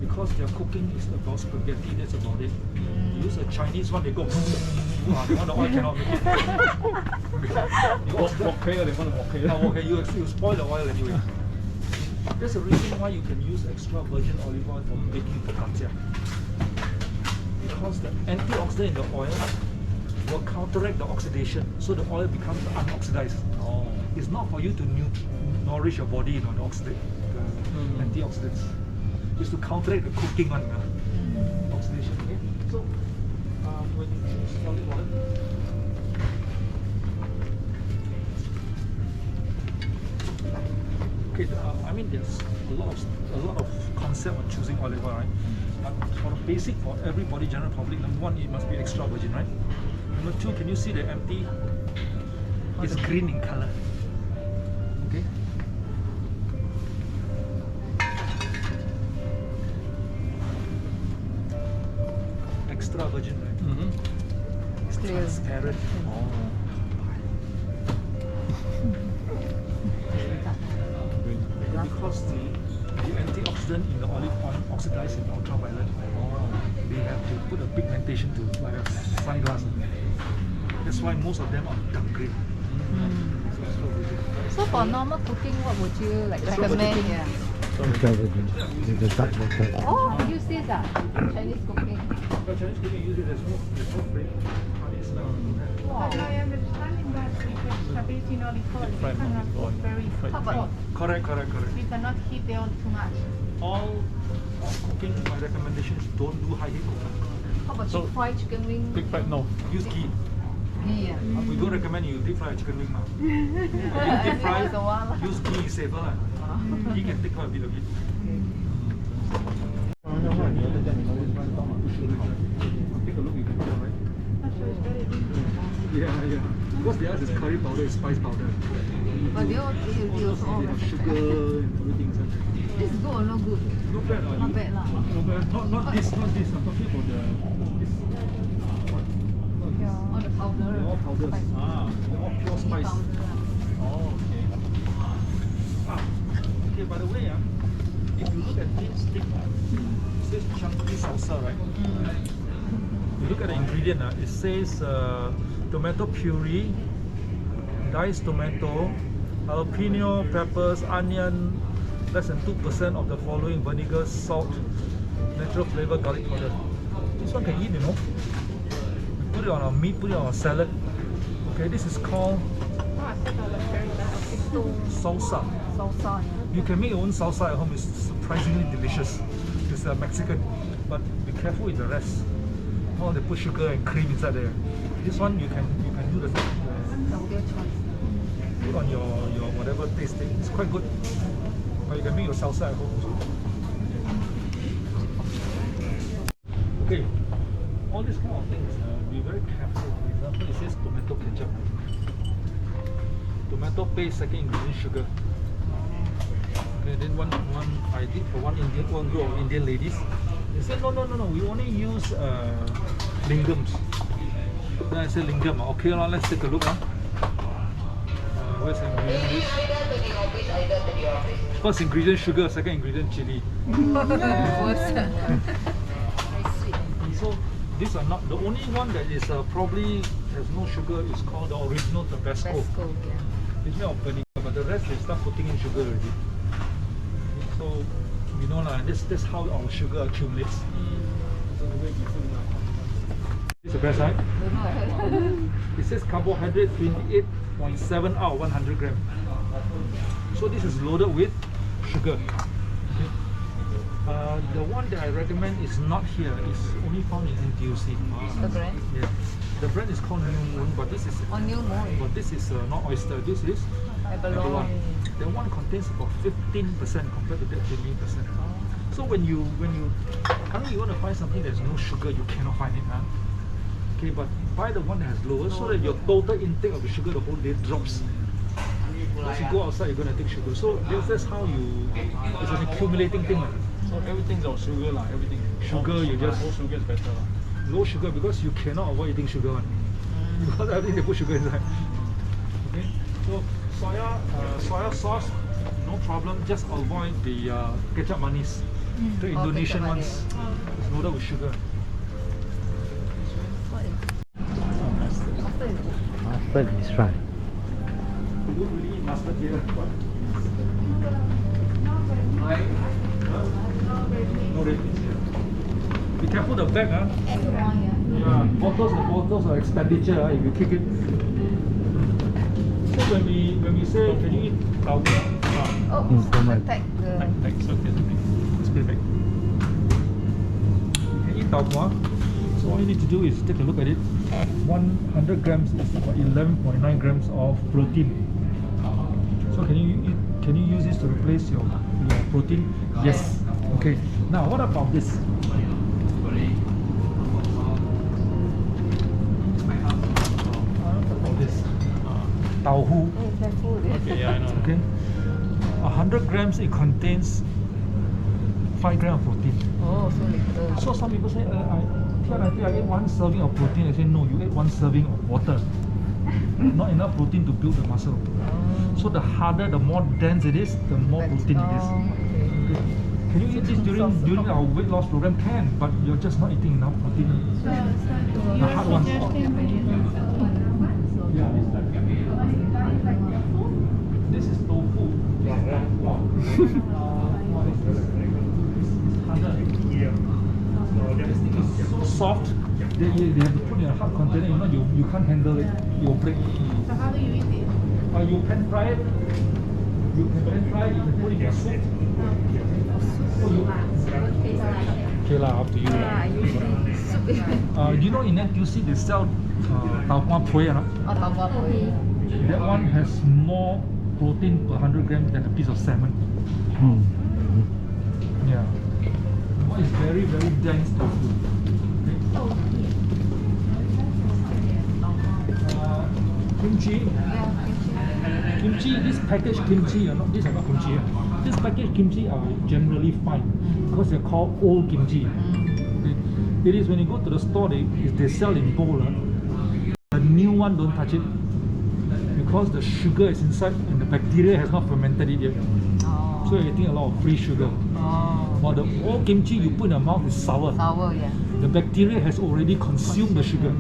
because their cooking is about spaghetti, that's about it. You use a Chinese one, they go, they want the oil cannot make it. You spoil the oil anyway. There's a reason why you can use extra virgin olive oil for baking focaccia. Because the antioxidant in the oil will counteract the oxidation, so the oil becomes unoxidized. It's not for you to nourish your body, the antioxidants. It's to counteract the cooking one, oxidation. Okay? So when you choose olive oil, okay, I mean there's a lot of concept on choosing olive oil, right? But for the basic for everybody, general public, number one, it must be extra virgin, right? Number two, can you see the empty? It's green in color. Okay. Extra virgin, right? It's transparent. Because the antioxidant in the olive oil oxidizes in ultraviolet, they have to put a pigmentation to like a sunglass. That's why most of them are dark green. So for normal cooking, what would you like recommend? Extra virgin. The dark butter. Oh, you use this Chinese cooking. But Chinese cooking usually there's no flavor. It's But I understand that with extra virgin olive oil, we cannot cook very hot. Correct. We cannot heat the oil too much. All cooking, my recommendation is don't do high heat cooking. How about you fry chicken wing? Big fat no. Use ghee. Ghee. We don't recommend you deep fry chicken wing. Deep fry, That's the one. use ghee is safer. Ghee can take quite a bit of it. Take a look, you can tell, right? So it's very good. Yeah. Because the others is curry powder, is spice powder. But they all They have sugar and everything inside. This is good or not good? Not bad, Not bad lah. Not this. I'm talking about this. All the powder. They're all powders. They're all pure spice. Oh, okay. Okay, by the way, if you look at this thing, it says chunky salsa, right? You look at the ingredient, it says tomato puree, diced tomato, jalapeno, peppers, onion, less than 2% of the following: vinegar, salt, natural flavor, garlic powder. This one can eat, you know. We put it on our meat, put it on our salad. Okay, this is called I thought that was very bad. salsa. Salsa. You can make your own salsa at home. It's surprisingly delicious. It's Mexican, but be careful with the rest. Oh, they put sugar and cream inside there. This one you can do the put on your whatever tasting. It's quite good. But you can make your salsa at home also. Okay, all these kind of things, be very careful. For example, it says tomato ketchup. Tomato paste, second ingredient, sugar. Okay, then I did for one group of Indian ladies. They said no, we only use lingams. Then I said lingam, okay, let's take a look. Where's the ingredient list? First ingredient sugar, second ingredient chili. So these are not the only one that is probably has no sugar is called the original Tabasco. It's made of vinegar, but the rest they start putting in sugar already. So So, you know, that's how our sugar accumulates. So the way we put it out. It's the best side. It says carbohydrate 28.7 out of 100 gram. So this is loaded with sugar. Okay. The one that I recommend is not here. It's only found in NTUC. The brand? Yeah. The brand is called New Moon, but this is New Moon. But this is not oyster. This is abalone. That one contains about 15% compared to that 20%. So when you want to find something that's no sugar, you cannot find it, huh? Okay, but buy the one that has lower, so that your total intake of the sugar the whole day drops. Once you go outside, you're going to take sugar. So that's how it's an accumulating thing. So everything's on sugar lah. Everything. Sugar, you just low sugar is better lah. low sugar because you cannot avoid eating sugar one. Because everything they put sugar inside. Okay, so soya sauce, no problem. Just avoid the ketchup manis. The Indonesian ones, it's loaded with sugar. Mustard is right. We don't really eat mustard here. No red beans here. Be careful the bag, huh? Yeah, bottles are expenditure if you kick it. So when we say, can you eat tau gua? Protect the... Thanks, okay. It's perfect. You can eat tau gua. So all you need to do is take a look at it. 100 grams is about 11.9 grams of protein. So can you use this to replace your protein? Yes. Okay. Now what about this? Tauhu. Okay, yeah, I know. Okay. 100 grams it contains 5 grams of protein. Oh, so little. So some people say, I think I ate 1 serving of protein. I say no, you ate 1 serving of water. Not enough protein to build the muscle. So the harder, the more dense it is, the more protein it is. Okay. Can you eat this during our weight loss program? Can, but you're just not eating enough protein. The hard ones. This is tofu. This thing is so soft. They have to put in a hard container. You know, you can't handle it. You'll break. So how do you eat it? You pan fry it. You can pan fry it. You can put it in your soup. Okay lah, up to you lah. Usually soup. You know in NTUC they sell tau gua pui or not? Oh, tau gua pui. That one has more protein per 100 grams than a piece of salmon. Yeah. The one is very, very dense tofu. Okay. Kimchi. Kimchi, this packaged kimchi, these are not kimchi. This packaged kimchi are generally fine because they're called old kimchi. Okay. It is when you go to the store, they sell in bowl. The new one, don't touch it because the sugar is inside and the bacteria has not fermented it yet. So you're getting a lot of free sugar. While the old kimchi you put in your mouth is sour. Sour, yeah. The bacteria has already consumed the sugar. So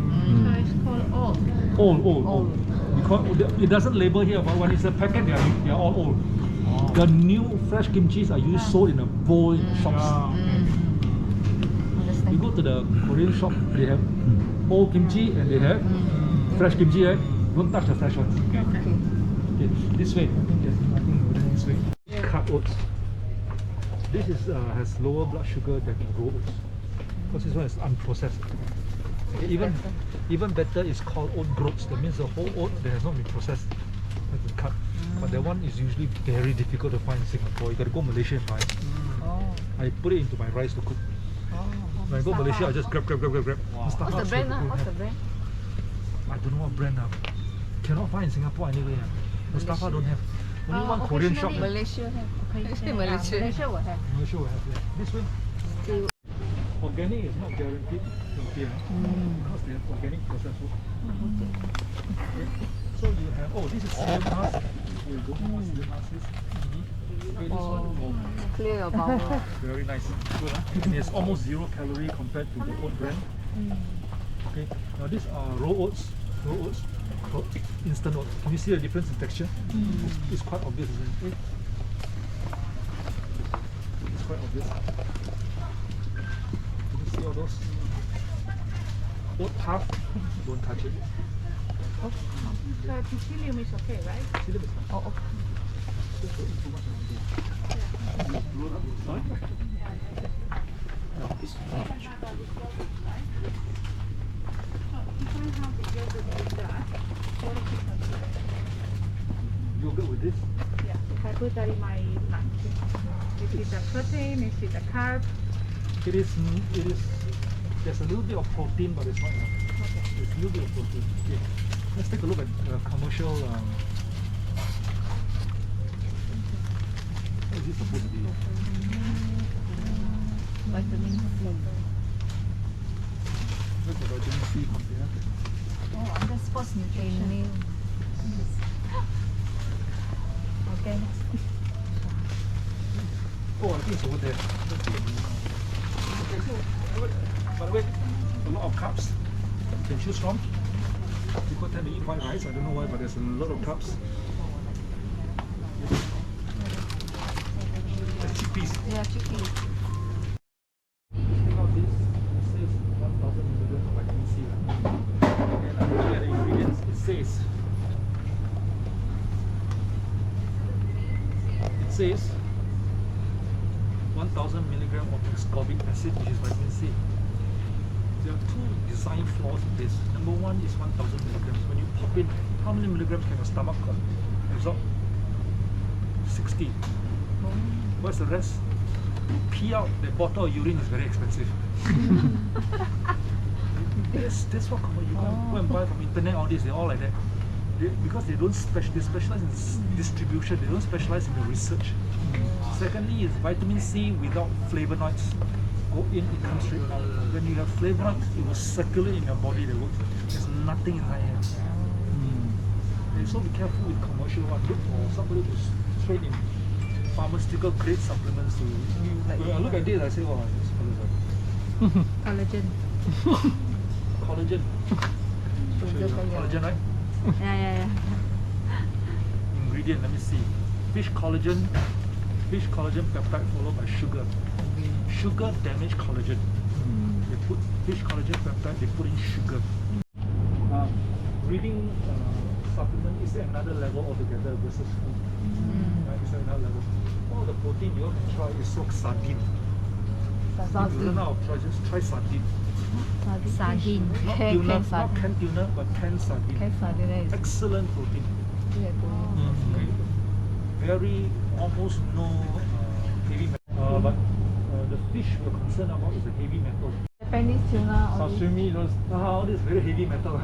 it's called old. Old. Because it doesn't label here, but when it's a packet, they are all old. The new fresh kimchis are usually sold in a bowl in the shops. You go to the Korean shop, they have old kimchi and they have fresh kimchi, right? Don't touch the fresh ones. Okay, this way. I think there's nothing this way. Cut oats. This has lower blood sugar than raw oats because this one is unprocessed. Okay, even better is called oat groats. That means the whole oat that has not been processed has been cut. But that one is usually very difficult to find in Singapore. You got to go Malaysia and buy it. I put it into my rice to cook. When I go Malaysia, I just grab. What's the brand? What's the brand? I don't know what brand now. Cannot find in Singapore anyway. Mustafa don't have. Only one Korean shop. Malaysia have. Malaysia will have. Malaysia will have, yeah. This way. Organic is not guaranteed here because they have organic processed food. Okay. So you have, this is cereal mask. Here you go. Cereal mask is. Okay, this one. Clear your bowel. Very nice. Good, huh? And it's almost 0 calorie compared to the oat brand. Okay. Now these are raw oats. Instant oats. Can you see the difference in texture? It's quite obvious, isn't it? quite obvious. You see all those oat puff? Don't touch it. So psyllium is okay, right? Psyllium is fine. Oh, okay. Just don't eat too much already. Sorry? No, it's If I have the yogurt with that, what is it considered? yogurt with this. Yeah, if I put that in my lunch. Is it a protein? Is it a carb? It is, there's a little bit of protein, but it's not enough. Okay. There's a little bit of protein. Okay. Let's take a look at commercial. What is this supposed to be? Vitamin C. Where's the vitamin C container? Oh, under sports nutrition. Okay. Oh, I think it's over there. Let's see. Okay, so, by the way, a lot of carbs you can choose from. People tend to eat white rice, I don't know why, but there's a lot of carbs. That's chickpeas. Yeah, chickpeas. Check out this. It says 1000 milligrams of vitamin C. And I'm looking at the ingredients. It says 1000 milligrams of ascorbic acid, which is vitamin C. There are two design flaws in this. Number one is 1000 milligrams. When you pop in, how many milligrams can your stomach absorb? 60. What's the rest? Pee out that bottle of urine is very expensive. That's what you go and buy from internet, all this, they're all like that. Because they don't they specialize in distribution, they don't specialize in the research. Secondly is vitamin C without flavonoids. Go in, it comes straight out. When you have flavonoids, it will circulate in your body, they work. There's nothing inside here. So be careful with commercial one. Look for somebody who's trained in pharmaceutical grade supplements. When I look at this, I say, oh, it's Collagen. collagen. Collagen, right? Yeah. Ingredient, let me see. Fish collagen peptide followed by sugar. Sugar damage collagen. They put fish collagen peptide, they put in sugar. Reading supplement is another level altogether versus food. Right? It's another level. All the protein you have to try is soak sardine. If you run out of try, just try sardine. Sardine. Not tuna, not canned tuna, but canned sardine. Canned sardine is Excellent protein. Okay. Very almost no heavy metal. But the fish we're concerned about is the heavy metal. Japanese tuna. Sashimi, those. All this very heavy metal.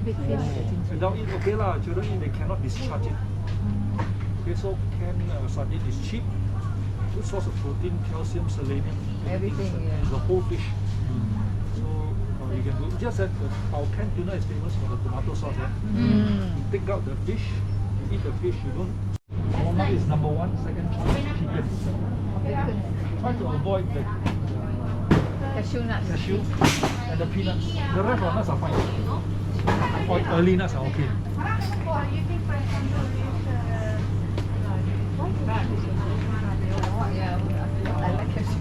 Big fish. Without it, okay lah. Children eat, they cannot discharge it. Okay, so canned sardine is cheap. Good source of protein, calcium, selenium. Everything, yeah. It's a whole fish. So you can do. Just that our canned tuna is famous for the tomato sauce. You take out the fish, you eat the fish. You don't. Walnut is number one. Second choice, chicken. Try to avoid the Cashew nuts. cashew and the peanuts. The rest of nuts are fine. Or early nuts are okay. You think, for example, Yeah, I like cashew.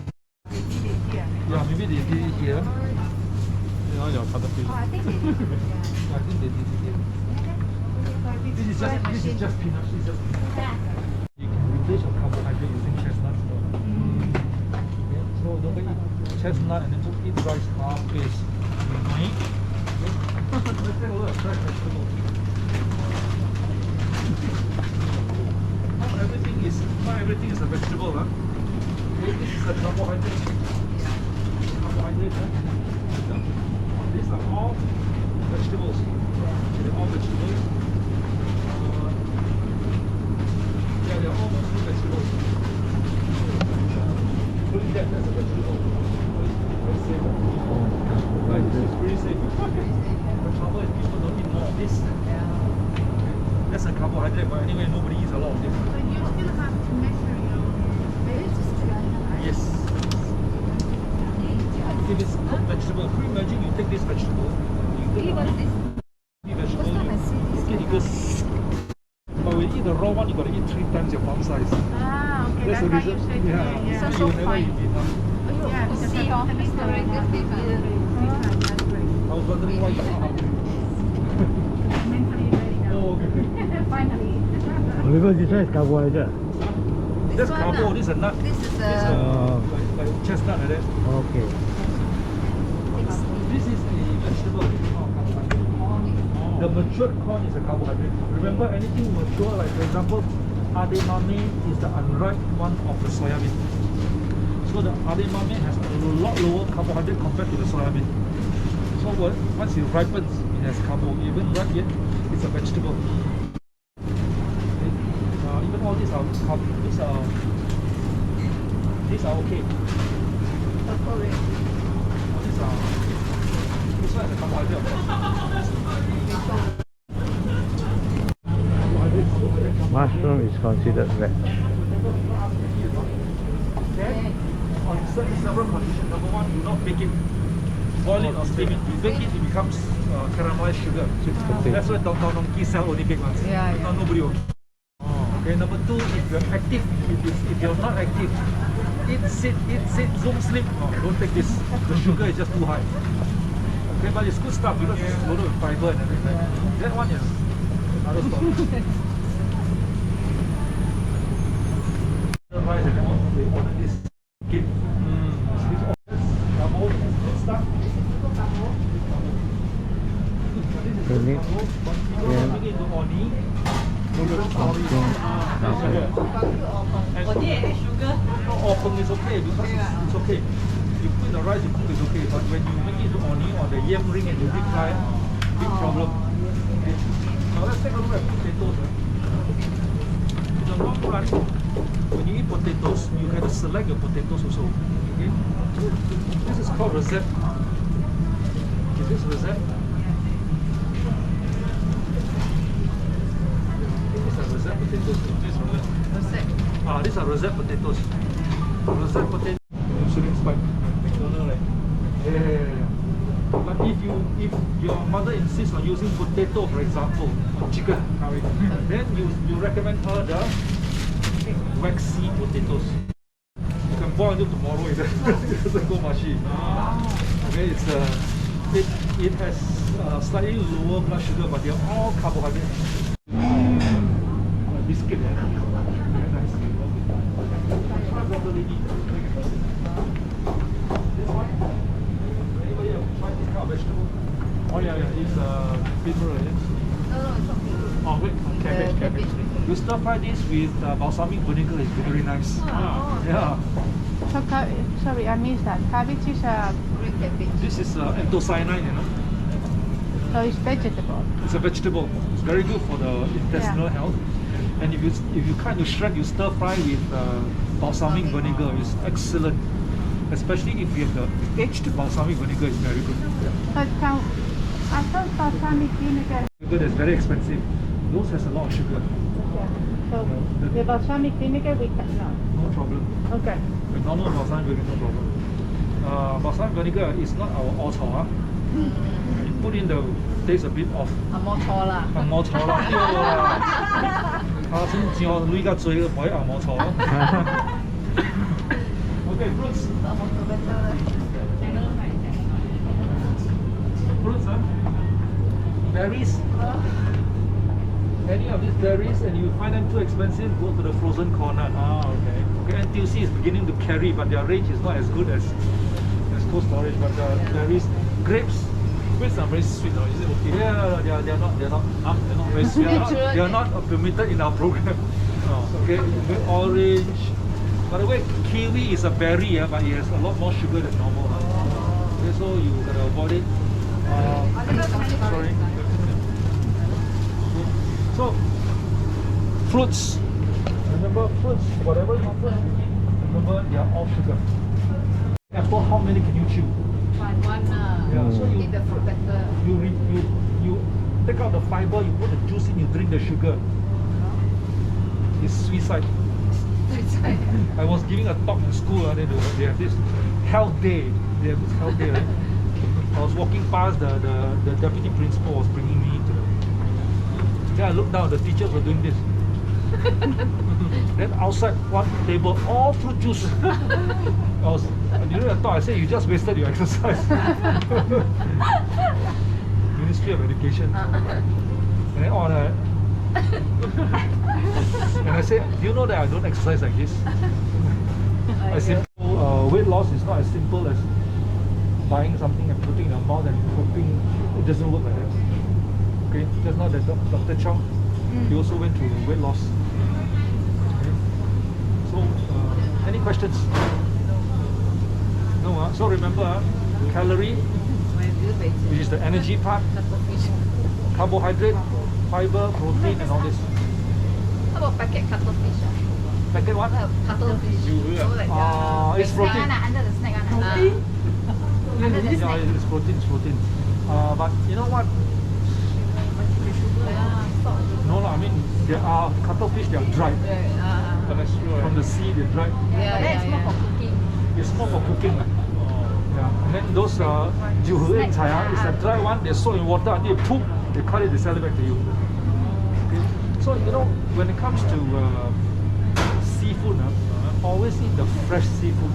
Yeah, maybe they did it here. You know, your cuttlefish. I think they I think they did it here. This is just peanuts. This is just peanuts. You can replace your carbohydrate using chestnuts. Okay, so don't eat chestnut and then just eat rice half-based. Okay. Let's take a look at fresh vegetables. Not everything is a vegetable, huh? Okay, this is a carbohydrate. Carbohydrate, huh? These are all vegetables. They're all vegetables. Yeah, they're all mostly vegetables. Putting that's a vegetable. Very safe. Right, this is pretty safe. The trouble is people don't eat more of this. That's a carbohydrate, but anyway, nobody eats a lot of this. But you still have to measure your Yes. If it's cooked vegetable, can you imagine you take this vegetable, you take What's this? the vegetable, First time I see this. you go, but when you eat the raw one, you got to eat 3 times your palm size. Ah, okay. Okay, That's that's the why you reason. said Yeah. yeah. You So never fine. eat Vietnam. Yeah, because See, that's it's very good. That's great. I was wondering why you're not hungry. Mentally ready now. Oh, okay. Finally. Because this one is carbohydrate. That's one, carbo. This is a nut. This is This a like chestnut like that. Okay. This is a vegetable. The matured corn is a carbohydrate. Remember, anything mature, like for example, edamame is the unripe one of the soya bean. So the edamame has a lot lower carbohydrate compared to the soya bean. So once it ripens, it has carbo. Even ripe yet, it's a vegetable. Okay. Even all these are these are okay. All these are. This one is a carbohydrate. Mushroom is considered veg. Okay. On several conditions. Number one, do not bake it. Boil it or steam it. You bake it, it becomes caramelized sugar. That's why Dong Dong Nong Ki sell only baked ones. Yeah, Not nobody will. Okay. Number two, if you're active, if you're not active, eat, sit, zoom, sleep. No, don't take this. The sugar is just too high. Okay, but it's good stuff because it's loaded with fiber and everything. That one is another story. The rice and all, they order this kit. Carbo, good stuff. Ini Yeah. Make it into oni. No, often is okay because it's okay. You put the rice, you cook it's okay. But when you make it into oni or the yam ring and the big fry, big problem. Okay. Now let's take a look at potatoes. In the long run, when you eat potatoes, you have to select your potatoes also. Okay. This is called rosette. Is this rosette? These are rosette potatoes. These are rosette potatoes. Rosette potatoes. Insulin spike. McDonald's, yeah. But if your mother insists on using potato, for example, or chicken curry, then you recommend her the waxy potatoes. You can boil it tomorrow. It doesn't go mushy. Okay, it has slightly lower blood sugar, but they're all carbohydrates. Biscuit, very nice. This one, anybody have tried this kind of vegetable? Oh yeah, it's beetroot, right? it's okay. Oh wait, cabbage. You stir fry this with balsamic vinegar, it's very nice. Yeah. So, sorry, I missed that. Cabbage is a, Green cabbage. This is anthocyanin, you know. so it's vegetable. It's a vegetable. It's very good for the intestinal health. And if you cut to shred, you stir fry with balsamic vinegar. It's excellent. Especially if you have the aged balsamic vinegar, it's very good. But I thought balsamic vinegar. Sugar that's very expensive. Those has a lot of sugar. Yeah. So the- the balsamic vinegar we can no. No problem. Okay. The normal balsamic vinegar, no problem. Balsamic vinegar is not our all chow. You put in the taste a bit of More tall lah. 紅毛草啦，對啦。下先至我女家最嘅擺紅毛草。Okay, fruits. Fruits, huh? Berries. Any of these berries, and you find them too expensive, go to the frozen corner. Okay. Okay, NTUC is beginning to carry, but their range is not as good as Cold Storage. But the berries, grapes. Grapes are very sweet, is it okay? Yeah, they're not. They're not very sweet. They are not permitted in our program. Okay, orange. By the way, kiwi is a berry, but it has a lot more sugar than normal. Okay, so you gotta avoid it. Sorry. So, fruits. Remember, fruits. Whatever you fruits, remember they are all sugar. Apple, how many can you chew? One. Yeah, so you Eat the fruit better. you take out the fiber, you put the juice in, you drink the sugar. It's suicide. I was giving a talk in school, and they have this health day. They have this health day, right? I was walking past, the deputy principal was bringing me to the. Then I looked down, the teachers were doing this. Then outside one table, all fruit juice. I thought I said you just wasted your exercise. Ministry of Education. And then on and I said, do you know that I don't exercise like this? I said, weight loss is not as simple as buying something and putting in your mouth and hoping it doesn't work like that. Okay, just now that Dr. Chong, he also went through weight loss. Okay. So, any questions? No, so remember, calorie, which is the energy part, carbohydrate, fiber, protein, and all this. How about packet cuttlefish? Packet what? Cuttlefish. It's protein. Under the snack. Under the Yeah, snack. it's protein, it's protein. But you know what? No, I mean, there are cuttlefish, they are dried. From the sea, they're dried. That's more for cooking. It's more for cooking. Yeah. And then those jiuhe cai, it's a dry one, they soak in water until they poop, they cut it, they sell it back to you. Okay. So, you know, when it comes to seafood, always eat the fresh seafood.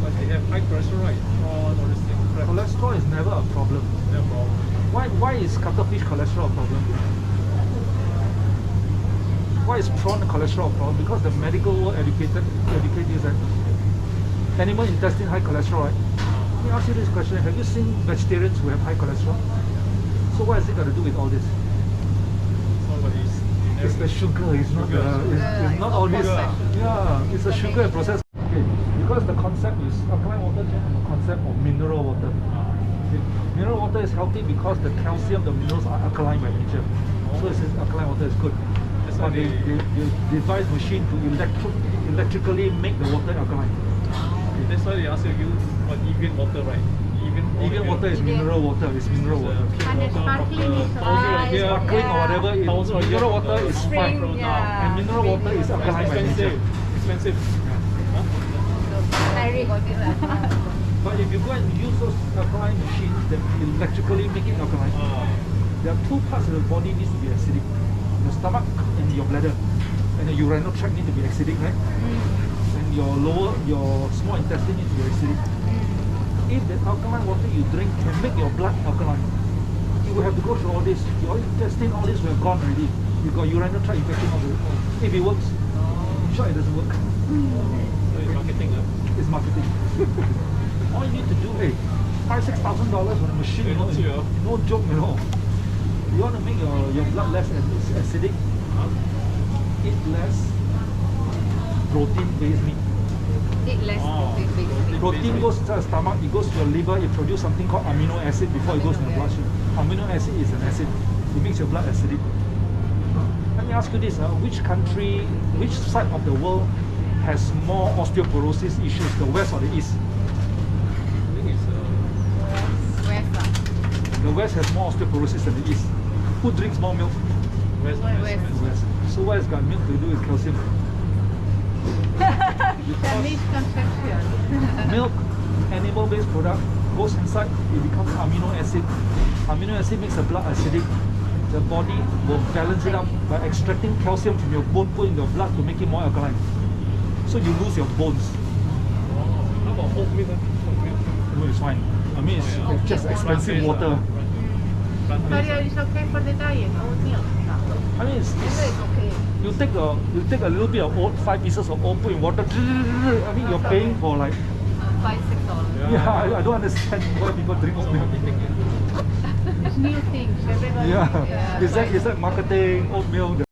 But they have high cholesterol, right? All these things. Cholesterol is never a problem. No problem. Why is cuttlefish cholesterol a problem? Why is prawn cholesterol a problem? Because the medical world educate you that animal intestine high cholesterol, right? Let me ask you this question. Have you seen vegetarians who have high cholesterol? So what has it got to do with all this? It's the sugar, it's not it's not all this. Yeah, it's the sugar and processed. Okay, because the concept is alkaline water came from the concept of mineral water. Okay. Mineral water is healthy because the calcium, the minerals are alkaline by nature. So it says alkaline water is good. But they devise machine to electrically make the water alkaline. Okay, that's why they ask you what Evian water, right? Evian water is mineral water. It's mineral water. And the sparkling is Sparkling or whatever, mineral water is fine. And mineral water is alkaline by nature. Expensive. But if you go and use those alkaline machines that electrically make it alkaline, there are two parts of the body needs to be acidic. Your stomach and your bladder. And the urinary tract need to be acidic, right? And your small intestine needs to be acidic. If the alkaline water you drink can make your blood alkaline, you will have to go through all this. Your intestine, all this will have gone already. You got urinary tract infection all the if it works. I'm sure it doesn't work. It's marketing. It's marketing. All you need to do, hey, $5,000-$6,000 on a machine, you know, no joke, you know. You want to make your blood less acidic, eat less protein-based meat. Eat less protein-based. Protein goes to the stomach, it goes to your liver, it produces something called amino acid before it goes to the bloodstream. Amino acid is an acid. It makes your blood acidic. Let me ask you this, which country, which side of the world has more osteoporosis issues, the west or the east? I think it's West. The west has more osteoporosis than the east. Who drinks more milk? West. West. So what has got milk to do with calcium? the misconception. Milk, animal-based product, goes inside, it becomes amino acid. Amino acid makes the blood acidic. The body will balance it up by extracting calcium from your bone, put in your blood to make it more alkaline. So you lose your bones. How about oat milk? No, it's fine. I mean, it's just expensive water. But it's okay for the diet, oat milk. I mean, it's okay. you take a little bit of oat, 5 pieces of oat, put in water. I mean, you're paying for like $5-6. yeah. I don't understand why people drink oat milk. It's new things. Everybody. Yeah. Is that marketing oat milk?